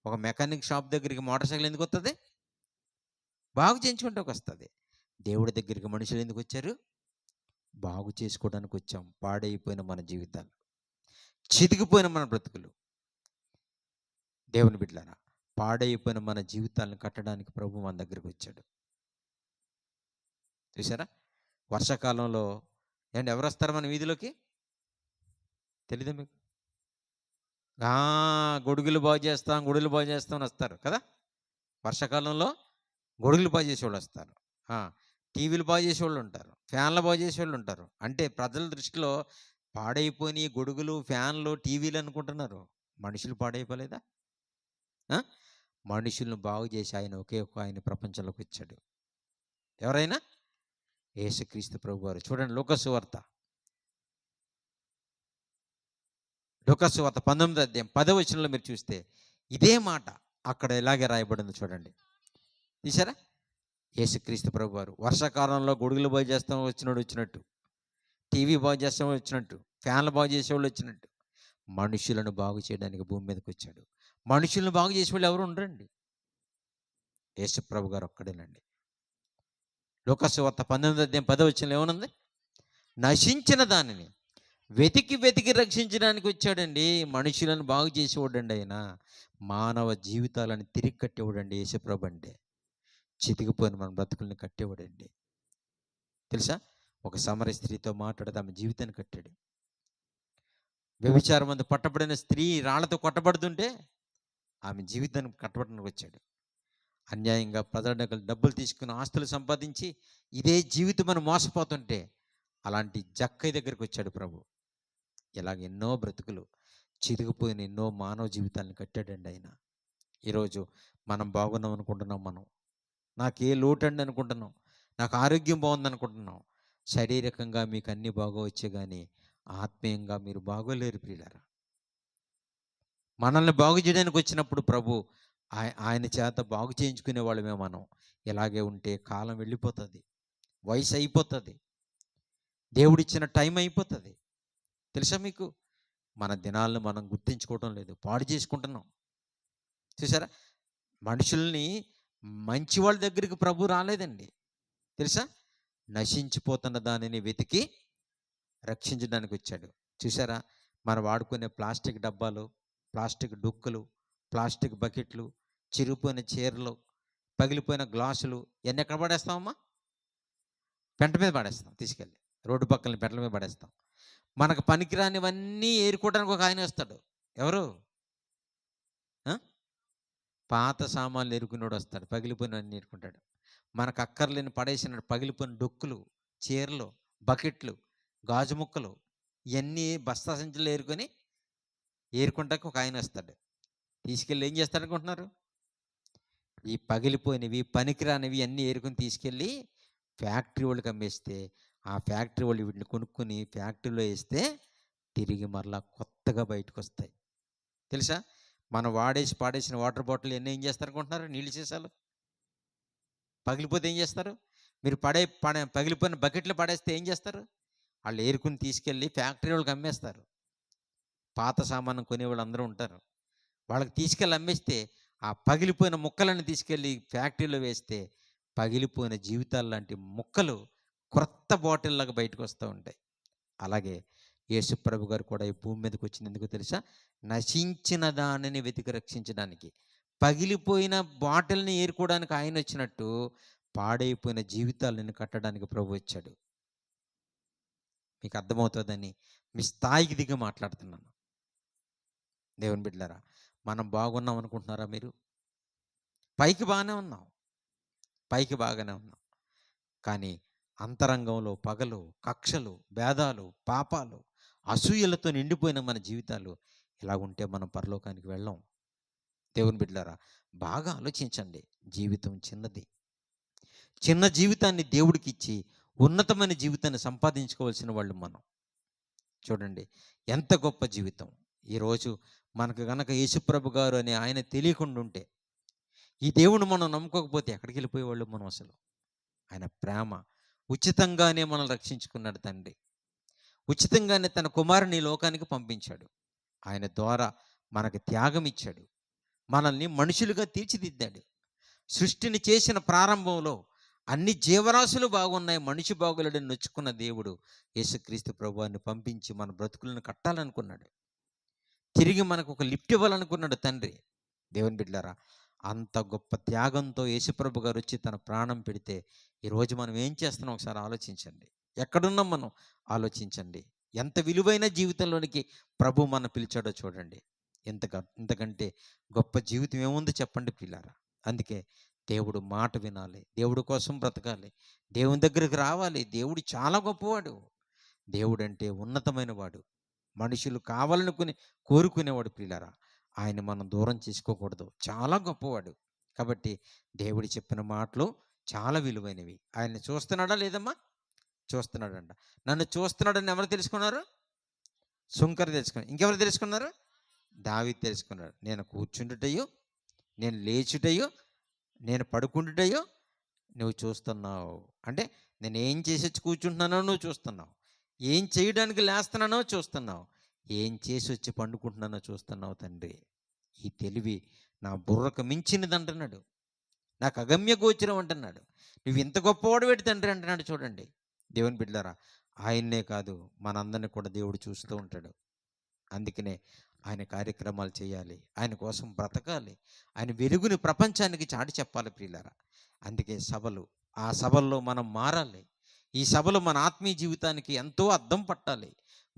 ఒక మెకానిక్ షాప్ దగ్గరికి మోటార్ సైకిల్ ఎందుకు వస్తుంది? బాగు చేయించుకుంటే వస్తుంది. దేవుడి దగ్గరికి మనుషులు ఎందుకు వచ్చారు? బాగు చేసుకోవడానికి వచ్చాం. పాడైపోయిన మన జీవితాలు, చితికిపోయిన మన బ్రతుకులు, దేవుని బిడ్డలారా, పాడైపోయిన మన జీవితాలను కట్టడానికి ప్రభు మన దగ్గరికి వచ్చాడు. చూసారా? వర్షాకాలంలో ఎవరు వస్తారు మన వీధిలోకి? తెలీదా మీకు? గొడుగులు బాగు చేస్తాం వస్తారు కదా. వర్షాకాలంలో గొడుగులు బాగు చేసేవాళ్ళు వస్తారు, టీవీలు బాగు చేసేవాళ్ళు ఉంటారు, ఫ్యాన్లు బాగు చేసేవాళ్ళు ఉంటారు. అంటే ప్రజల దృష్టిలో పాడైపోయిన గొడుగులు, ఫ్యాన్లు, టీవీలు అనుకుంటున్నారు. మనుషులు పాడైపోలేదా? మనుషులను బాగు చేసి ఆయన ఒకే ఒక ఆయన ప్రపంచంలోకి వచ్చాడు. ఎవరైనా? యేసుక్రీస్తు ప్రభు వారు. చూడండి, లూకా సువార్త లూకాసు సువార్త 19వ అధ్యాయం 10వ వచనంలో మీరు చూస్తే ఇదే మాట అక్కడ ఇలాగే రాయబడింది చూడండి. చూసారా? యేసుక్రీస్తు ప్రభు వారు వర్షాకాలంలో గొడుగులు బాగు చేస్తాం వచ్చినోడు వచ్చినట్టు, టీవీ బాగు చేస్తాం వచ్చినట్టు, ఫ్యాన్లు బాగు చేసేవాళ్ళు వచ్చినట్టు మనుషులను బాగు చేయడానికి భూమి మీదకి వచ్చాడు. మనుషులను బాగు చేసేవాళ్ళు ఎవరు ఉండరండి. యేసు ప్రభు గారు ఒక్కడేనండి. లూకాసు సువార్త 19వ అధ్యాయం 10వ వచనంలో ఏమనుంది? నశించిన దానిని వెతికి వెతికి రక్షించడానికి వచ్చాడండి. మనుషులను బాగు చేసేవాడండి ఆయన. మానవ జీవితాలను తిరిగి కట్టేవాడండి యేసుప్రభు అంటే. చితికిపోయిన మన బ్రతుకుల్ని కట్టేవాడండి. తెలుసా? ఒక సమరయ స్త్రీతో మాట్లాడితే ఆమె జీవితాన్ని కట్టాడు. వ్యభిచారం మందు పట్టబడిన స్త్రీ రాళ్లతో కొట్టబడుతుంటే ఆమె జీవితాన్ని కట్టబడడానికి వచ్చాడు. అన్యాయంగా ప్రజల దగ్గర డబ్బులు తీసుకుని ఆస్తులు సంపాదించి ఇదే జీవితం అని మోసపోతుంటే అలాంటి జక్కయ్య దగ్గరికి వచ్చాడు ప్రభు. ఇలాగ ఎన్నో బ్రతుకులు చిరిగిపోయిన ఎన్నో మానవ జీవితాలను కట్టాడండి ఆయన. ఈరోజు మనం బాగున్నాం అనుకుంటున్నాం, మనం నాకు ఏ లోటు అండి అనుకుంటున్నాం, నాకు ఆరోగ్యం బాగుంది అనుకుంటున్నాం. శారీరకంగా మీకు అన్నీ బాగోవచ్చే కానీ ఆత్మీయంగా మీరు బాగోలేరు ప్రియులారా. మనల్ని బాగు చేయడానికి వచ్చినప్పుడు ప్రభు ఆయన చేత బాగు చేయించుకునే వాళ్ళమే మనం. ఇలాగే ఉంటే కాలం వెళ్ళిపోతుంది, వయసు అయిపోతుంది, దేవుడిచ్చిన టైం అయిపోతుంది. తెలుసా మీకు? మన దినాలను మనం గుర్తించుకోవటం లేదు, పాడు చేసుకుంటున్నాం. చూసారా? మనుషుల్ని మంచి వాళ్ళ దగ్గరికి ప్రభు రాలేదండి. తెలుసా? నశించిపోతున్న దానిని వెతికి రక్షించడానికి వచ్చాడు. చూసారా? మనం వాడుకునే ప్లాస్టిక్ డబ్బాలు, ప్లాస్టిక్ డొక్కులు, ప్లాస్టిక్ బకెట్లు, చిరిగిపోయిన చీరలు, పగిలిపోయిన గ్లాసులు ఇవన్నీ ఎక్కడ పడేస్తామమ్మా? పెంట మీద పడేస్తాం, తీసుకెళ్ళి రోడ్డు పక్కన పెంటల మీద పడేస్తాం. మనకు పనికిరానివన్నీ ఏరుకోవడానికి ఒక ఆయన వస్తాడు. ఎవరు? పాత సామాన్లు ఎరుకునేవాడు వస్తాడు, పగిలిపోయినవన్నీ ఏరుకుంటాడు. మనకు అక్కర్లేని పడేసిన పగిలిపోయిన డొక్కులు, చీరలు, బకెట్లు, గాజు ముక్కలు ఇవన్నీ బస్తా సంచులు ఏరుకుంటానికి ఒక ఆయన వస్తాడు. తీసుకెళ్ళి ఏం చేస్తాడు అనుకుంటున్నారు? ఈ పగిలిపోయినవి, పనికిరానివి అన్నీ ఏరుకొని తీసుకెళ్ళి ఫ్యాక్టరీ వాళ్ళకి అమ్మేస్తే ఆ ఫ్యాక్టరీ వాళ్ళు వీటిని కొనుక్కొని ఫ్యాక్టరీలో వేస్తే తిరిగి మరలా కొత్తగా బయటకు వస్తాయి. తెలుసా? మనం వాడేసి పాడేసిన వాటర్ బాటిల్ ఎన్ని ఏం చేస్తారు అనుకుంటున్నారు? నీళ్ళు సీసాలు పగిలిపోతే ఏం చేస్తారు? మీరు పగిలిపోయిన బకెట్లు పడేస్తే ఏం చేస్తారు? వాళ్ళు ఏరుకుని తీసుకెళ్ళి ఫ్యాక్టరీ వాళ్ళకి అమ్మేస్తారు. పాత సామాను కొనేవాళ్ళు అందరూ ఉంటారు. వాళ్ళకి తీసుకెళ్ళి అమ్మేస్తే ఆ పగిలిపోయిన ముక్కలను తీసుకెళ్ళి ఫ్యాక్టరీలో వేస్తే పగిలిపోయిన జీవితాలు లాంటి ముక్కలు క్రొత్త బాటిల్లాగా బయటకు వస్తూ ఉంటాయి. అలాగే యేసుప్రభు గారు కూడా ఈ భూమి మీదకి వచ్చింది ఎందుకో తెలుసా? నశించిన దానిని వెతికి రక్షించడానికి. పగిలిపోయిన బాటిల్ని ఏరుకోవడానికి ఆయన వచ్చినట్టు పాడైపోయిన జీవితాలను కట్టడానికి ప్రభు వచ్చాడు. మీకు అర్థమవుతుందని మీ స్థాయికి దిగి మాట్లాడుతున్నాను. దేవుని బిడ్డలారా, మనం బాగున్నాం అనుకుంటున్నారా మీరు? పైకి బాగానే ఉన్నాం, పైకి బాగానే ఉన్నాం. కానీ అంతరంగంలో పగలు, కక్షలు, భేదాలు, పాపాలు, అసూయలతో నిండిపోయిన మన జీవితాలు ఇలా ఉంటే మనం పరలోకానికి వెళ్ళాం. దేవుని బిడ్డలారా, బాగా ఆలోచించండి. జీవితం చిన్నది. చిన్న జీవితాన్ని దేవుడికి ఇచ్చి ఉన్నతమైన జీవితాన్ని సంపాదించుకోవాల్సిన వాళ్ళు మనం. చూడండి ఎంత గొప్ప జీవితం. ఈరోజు మనకు గనక యేసుప్రభు గారు అనే ఆయన తెలియకుండా ఉంటే, ఈ దేవుని మనం నమ్ముకోకపోతే ఎక్కడికి వెళ్ళిపోయేవాళ్ళు మనం అసలు? ఆయన ప్రేమ ఉచితంగానే మనల్ని రక్షించుకున్నాడు తండ్రి. ఉచితంగానే తన కుమారుని లోకానికి పంపించాడు. ఆయన ద్వారా మనకు త్యాగం ఇచ్చాడు. మనల్ని మనుషులుగా తీర్చిదిద్దాడు. సృష్టిని చేసిన ప్రారంభంలో అన్ని జీవరాశులు బాగున్నాయి, మనిషి బాగులేడని నొచ్చుకున్న దేవుడు యేసుక్రీస్తు ప్రభువాన్ని పంపించి మన బ్రతుకులను కట్టాలనుకున్నాడు. తిరిగి మనకు ఒక లిఫ్ట్ ఇవ్వాలనుకున్నాడు తండ్రి. దేవుని బిడ్డలారా, అంత గొప్ప త్యాగంతో యేసుప్రభు గారు వచ్చి తన ప్రాణం పెడితే ఈరోజు మనం ఏం చేస్తున్నాం ఒకసారి ఆలోచించండి. ఎక్కడున్నాం మనం ఆలోచించండి. ఎంత విలువైన జీవితంలోనికి ప్రభు మన పిలిచాడో చూడండి. ఇంతకంటే గొప్ప జీవితం ఏముంది చెప్పండి పిల్లారా? అందుకే దేవుడు మాట వినాలి, దేవుడి కోసం బ్రతకాలి, దేవుని దగ్గరికి రావాలి. దేవుడు చాలా గొప్పవాడు. దేవుడు అంటే ఉన్నతమైన వాడు. మనుషులు కావాలనుకుని కోరుకునేవాడు ప్రియులారా. ఆయన మనం దూరం చేసుకోకూడదు. చాలా గొప్పవాడు. కాబట్టి దేవుడు చెప్పిన మాటలు చాలా విలువైనవి. ఆయన్ని చూస్తున్నాడా లేదమ్మా? చూస్తున్నాడంట. నన్ను చూస్తున్నాడని ఎవరు తెలుసుకున్నారు? సుంకర తెలుసుకున్నాడు. ఇంకెవరు తెలుసుకున్నారు? దావీదు తెలుసుకున్నాడు. నేను కూర్చుండుటయు, నేను లేచుటయు, నేను పడుకుండుటయు నువ్వు చూస్తున్నావు. అంటే నేను ఏం చేసి వచ్చి కూర్చుంటున్నానో నువ్వు చూస్తున్నావు, ఏం చేయడానికి లేస్తున్నానో చూస్తున్నావు, ఏం చేసి వచ్చి పండుకుంటున్నానో చూస్తున్నావు తండ్రి. ఈ తెలివి నా బుర్రకు మించినది అంటున్నాడు, నాకు అగమ్య గోచరం అంటున్నాడు. నువ్వు ఇంత గొప్పవాడు పెట్టి తండ్రి అంటున్నాడు. చూడండి దేవుని బిడ్డలారా, ఆయన్నే కాదు మనందరినీ కూడా దేవుడు చూస్తూ ఉంటాడు. అందుకనే ఆయన కార్యక్రమాలు చేయాలి, ఆయన కోసం బ్రతకాలి, ఆయన వెలుగుని ప్రపంచానికి చాటి చెప్పాలి ప్రియులారా. అందుకే సభలు, ఆ సభల్లో మనం మారాలి. ఈ సభలు మన ఆత్మీయ జీవితానికి ఎంతో అద్దం పట్టాలి.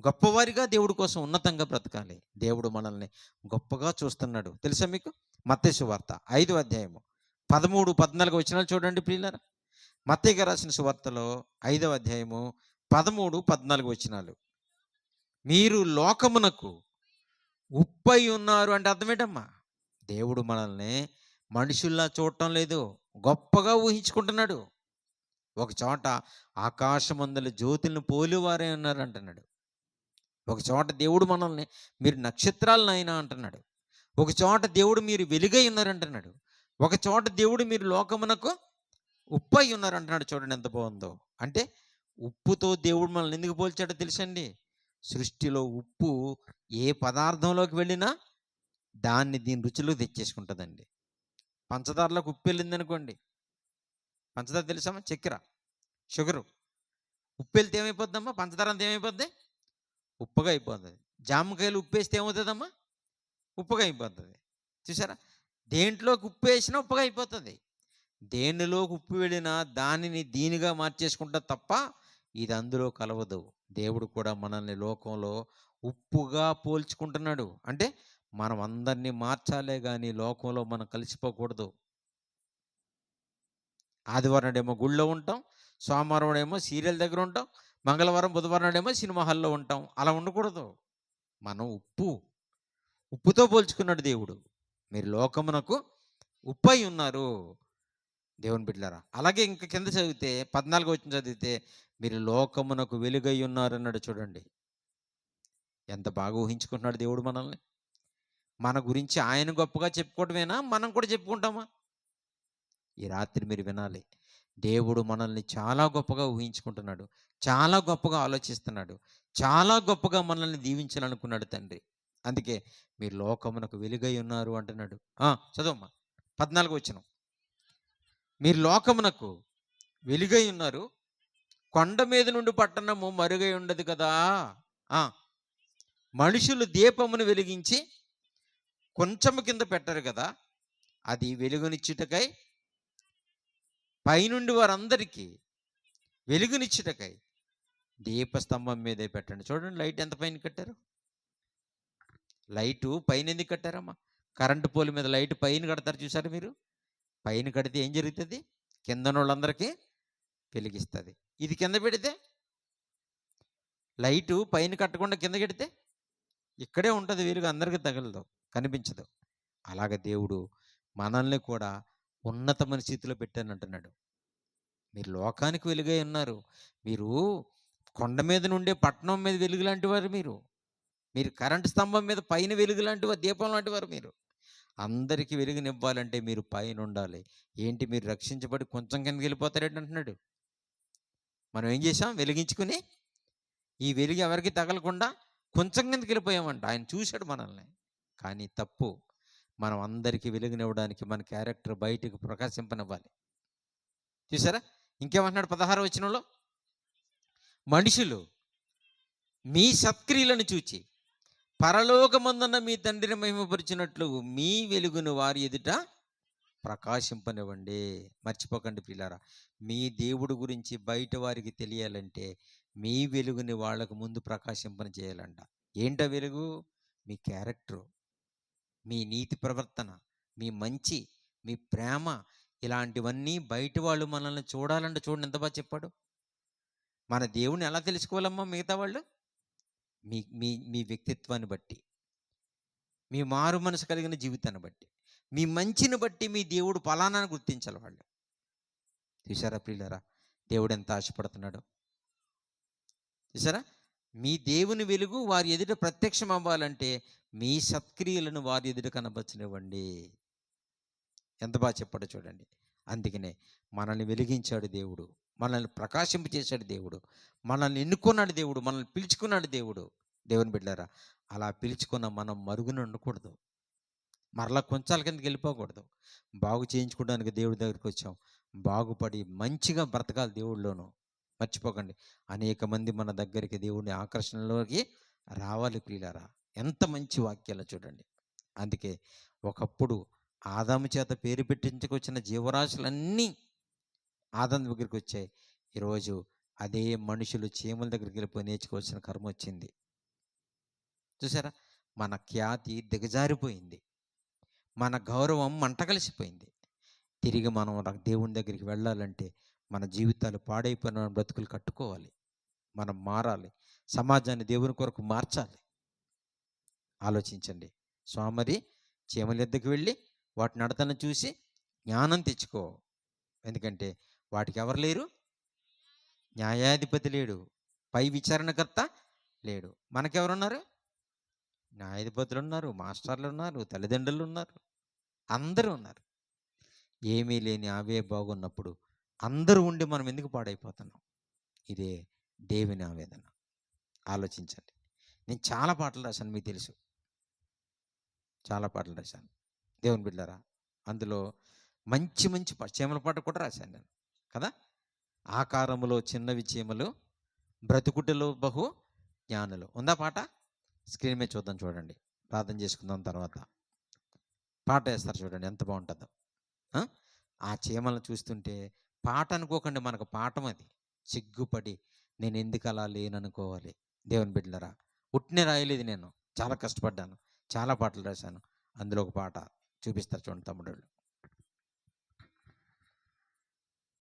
గొప్పవారిగా దేవుడి కోసం ఉన్నతంగా బ్రతకాలి. దేవుడు మనల్ని గొప్పగా చూస్తున్నాడు. తెలుసా మీకు? మత్తయి సువార్త 5వ అధ్యాయము 13, 14 వచనాలు చూడండి ప్రియులారా. మత్తయి గారు రాసిన సువార్తలో 5వ అధ్యాయము 13, 14 వచనాలు. మీరు లోకమునకు ఉప్పై ఉన్నారు అంటే అర్థం ఏంటమ్మా? దేవుడు మనల్ని మనుషుల్లా చూడటం లేదు, గొప్పగా ఊహించుకుంటున్నాడు. ఒక చోట ఆకాశమందల జ్యోతులను పోలివారే ఉన్నారు అంటున్నాడు. ఒక చోట దేవుడు మనల్ని మీరు నక్షత్రాలనైనా అంటున్నాడు. ఒక చోట దేవుడు మీరు వెలుగై ఉన్నారంటున్నాడు. ఒక చోట దేవుడు మీరు లోకమునకు ఉప్పై ఉన్నారు అంటున్నాడు. చూడండి ఎంత బాగుందో. అంటే ఉప్పుతో దేవుడు మనల్ని ఎందుకు పోల్చాడో తెలుసండి? సృష్టిలో ఉప్పు ఏ పదార్థంలోకి వెళ్ళినా దీని రుచిలో తెచ్చేసుకుంటుందండి. పంచదారలోకి ఉప్పు వెళ్ళింది అనుకోండి, పంచదార తెలుసమ్మా? చక్కెర, షుగరు. ఉప్పు వెళ్తే ఏమైపోద్దమ్మా? పంచదార అంతా ఏమైపోద్ది? ఉప్పుగా అయిపోతుంది. జామకాయలు ఉప్పు వేస్తే ఏమవుతుందమ్మా? ఉప్పుగా అయిపోతుంది. చూసారా? దేంట్లోకి ఉప్పు వేసినా ఉప్పుగా అయిపోతుంది. దేనిలోకి ఉప్పు వెళ్ళినా దానిని దీనిగా మార్చేసుకుంటా తప్ప ఇది అందులో కలవదు. దేవుడు కూడా మనల్ని లోకంలో ఉప్పుగా పోల్చుకుంటున్నాడు. అంటే మనం అందరినీ మార్చాలే కానీ లోకంలో మనం కలిసిపోకూడదు. ఆదివారం నాడేమో గుళ్ళో ఉంటాం, సోమవారం నాడేమో సీరియల్ దగ్గర ఉంటాం, మంగళవారం బుధవారం నాడేమో సినిమా హాల్లో ఉంటాం. అలా ఉండకూడదు. మనం ఉప్పుతో పోల్చుకున్నాడు దేవుడు. మీరు లోకమునకు ఉప్పై ఉన్నారు దేవుని బిడ్డలారా. అలాగే ఇంకా కింద చదివితే 14 వచనం చదివితే మీరు లోకమునకు వెలుగై ఉన్నారు అన్నాడు. చూడండి ఎంత బాగా ఊహించుకుంటున్నాడు దేవుడు మనల్ని. మన గురించి ఆయన గొప్పగా చెప్పుకోవటమేనా, మనం కూడా చెప్పుకుంటామా? ఈ రాత్రి మీరు వినాలి. దేవుడు మనల్ని చాలా గొప్పగా ఊహించుకుంటున్నాడు, చాలా గొప్పగా ఆలోచిస్తున్నాడు, చాలా గొప్పగా మనల్ని దీవించాలనుకున్నాడు తండ్రి. అందుకే మీరు లోకమునకు వెలుగై ఉన్నారు అంటున్నాడు. చదవమ్మా 14 వచనం. మీరు లోకమునకు వెలుగై ఉన్నారు, కొండ మీద నుండి పట్టణము మరుగై ఉండదు కదా. మనుషులు దీపమును వెలిగించి కొంచెము కింద పెట్టరు కదా, అది వెలుగునిచ్చుటకై పైనుండి వారందరికీ వెలుగునిచ్చుటకై దీపస్తంభం మీదే పెట్టండి. చూడండి లైట్ ఎంత పైన కట్టారు. లైటు పైన ఎందుకు కట్టారమ్మా? కరెంటు పోల్ మీద లైట్ పైన కడతారు చూసారు మీరు? పైన కడితే ఏం జరుగుతుంది? కింద వాళ్ళందరికీ వెలిగిస్తుంది. ఇది కింద పెడితే, లైటు పైన కట్టకుండా కింద కడితే ఇక్కడే ఉంటుంది, వెలుగు అందరికీ తగలదు, కనిపించదు. అలాగ దేవుడు మనల్ని కూడా ఉన్నతమైన స్థితిలో పెట్టానంటున్నాడు. మీరు లోకానికి వెలుగై ఉన్నారు. మీరు కొండ మీద నుండే పట్టణం మీద వెలుగు లాంటి వారు. మీరు కరెంటు స్తంభం మీద పైన వెలుగు లాంటి వారు, దీపం లాంటి వారు. మీరు అందరికీ వెలుగునివ్వాలంటే మీరు పైన ఉండాలి. ఏంటి మీరు రక్షించబడి కొంచెం కిందకి వెళ్ళిపోతారేంటి అంటున్నాడు. మనం ఏం చేసాం? వెలిగించుకుని ఈ వెలుగు ఎవరికి తగలకుండా కొంచెం కిందకి వెళ్ళిపోయామంట. ఆయన చూశాడు మనల్ని. కానీ తప్పు. మనం అందరికీ వెలుగునివ్వడానికి మన క్యారెక్టర్ బయటకు ప్రకాశింపనివ్వాలి. చూసారా? ఇంకేమంటున్నాడు 16వ వచనంలో? మనుషులు మీ సత్క్రియలను చూచి పరలోకమందున్న మీ తండ్రిని మహిమపరిచినట్లు మీ వెలుగును వారి ఎదుట ప్రకాశింపనివ్వండి. మర్చిపోకండి పిల్లారా, మీ దేవుడు గురించి బయట వారికి తెలియాలంటే మీ వెలుగుని వాళ్ళకు ముందు ప్రకాశింపని చేయాలంట. ఏంటో వెలుగు? మీ క్యారెక్టరు, మీ నీతి ప్రవర్తన, మీ మంచి, మీ ప్రేమ, ఇలాంటివన్నీ బయట వాళ్ళు మనల్ని చూడాలంటే చూడండి ఎంత బాగా చెప్పాడు. మన దేవుని ఎలా తెలుసుకోవాలమ్మా మిగతా వాళ్ళు? మీ మీ మీ వ్యక్తిత్వాన్ని బట్టి, మీ మారు మనసు కలిగిన జీవితాన్ని బట్టి, మీ మంచిని బట్టి మీ దేవుడు ఫలానాన్ని గుర్తించాలి వాళ్ళు. చూసారా ప్రియులారా, దేవుడు ఎంత ఆశపడుతున్నాడు చూసారా? మీ దేవుని వెలుగు వారి ఎదుట ప్రత్యక్షం అవ్వాలంటే మీ సత్క్రియలను వారి ఎదుట కనపరచనివ్వండి. ఎంత బాగా చెప్పాడో చూడండి. అందుకనే మనల్ని వెలిగించాడు దేవుడు, మనల్ని ప్రకాశింపచేశాడు దేవుడు, మనల్ని ఎన్నుకున్నాడు దేవుడు, మనల్ని పిలుచుకున్నాడు దేవుడు. దేవుని బిడ్డలారా, అలా పిలుచుకున్న మనం మరుగున ఉండకూడదు, మరలా కొంచాల కిందకి వెళ్ళిపోకూడదు. బాగు చేయించుకోవడానికి దేవుడి దగ్గరికి వచ్చాం, బాగుపడి మంచిగా బ్రతకాలి దేవుడిలోను. మర్చిపోకండి, అనేక మంది మన దగ్గరికి దేవుని ఆకర్షణలోకి రావాలి ప్రియులారా. ఎంత మంచి వాక్యాలు చూడండి. అందుకే ఒకప్పుడు ఆదాము చేత పేరు పెట్టించుకొచ్చిన జీవరాశులన్నీ ఆదాము దగ్గరికి వచ్చాయి. ఈరోజు అదే మనుషులు చీమల దగ్గరికి వెళ్ళిపోయి నేర్చుకోవాల్సిన కర్మ వచ్చింది. చూసారా, మన ఖ్యాతి దిగజారిపోయింది, మన గౌరవం మంట కలిసిపోయింది. తిరిగి మనం దేవుని దగ్గరికి వెళ్ళాలంటే మన జీవితాలు పాడైపోయిన బ్రతుకులు కట్టుకోవాలి, మనం మారాలి, సమాజాన్ని దేవుని కొరకు మార్చాలి. ఆలోచించండి. సోమరి చీమల ఎద్దకు వెళ్ళి వాటి నడతను చూసి జ్ఞానం తెచ్చుకో. ఎందుకంటే వాటికి ఎవరు లేరు, న్యాయాధిపతి లేడు, పై విచారణకర్త లేడు. మనకెవరున్నారు? న్యాయాధిపతులు ఉన్నారు, మాస్టర్లు ఉన్నారు, తల్లిదండ్రులు ఉన్నారు, అందరూ ఉన్నారు. ఏమీ లేని అవే బాగున్నప్పుడు అందరూ ఉండి మనం ఎందుకు పాడైపోతున్నాం? ఇదే దేవుని ఆవేదన. ఆలోచించండి. నేను చాలా పాటలు రాశాను, మీకు తెలుసు, చాలా పాటలు రాశాను దేవుని బిడ్డలారా. అందులో మంచి మంచి చీమల పాట కూడా రాశాను నేను కదా. ఆకారములో చిన్నవి చీమలు, బ్రతుకుటలో బహు జ్ఞానులు. ఉందా పాట? స్క్రీన్ మీద చూద్దాం, చూడండి. ప్రార్థన చేసుకుందాం, తర్వాత పాట వేస్తారు చూడండి, ఎంత బాగుంటుందో. ఆ చీమలను చూస్తుంటే పాట అనుకోకండి, మనకు పాఠం అది. సిగ్గుపడి నేను ఎందుకు అలా లేననుకోవాలి. దేవుని బిడ్డలారా, ఉట్టినే రాయలేదు, నేను చాలా కష్టపడ్డాను, చాలా పాటలు రాశాను. అందులో ఒక పాట చూపిస్తారు చూడండి తమ్ముడు.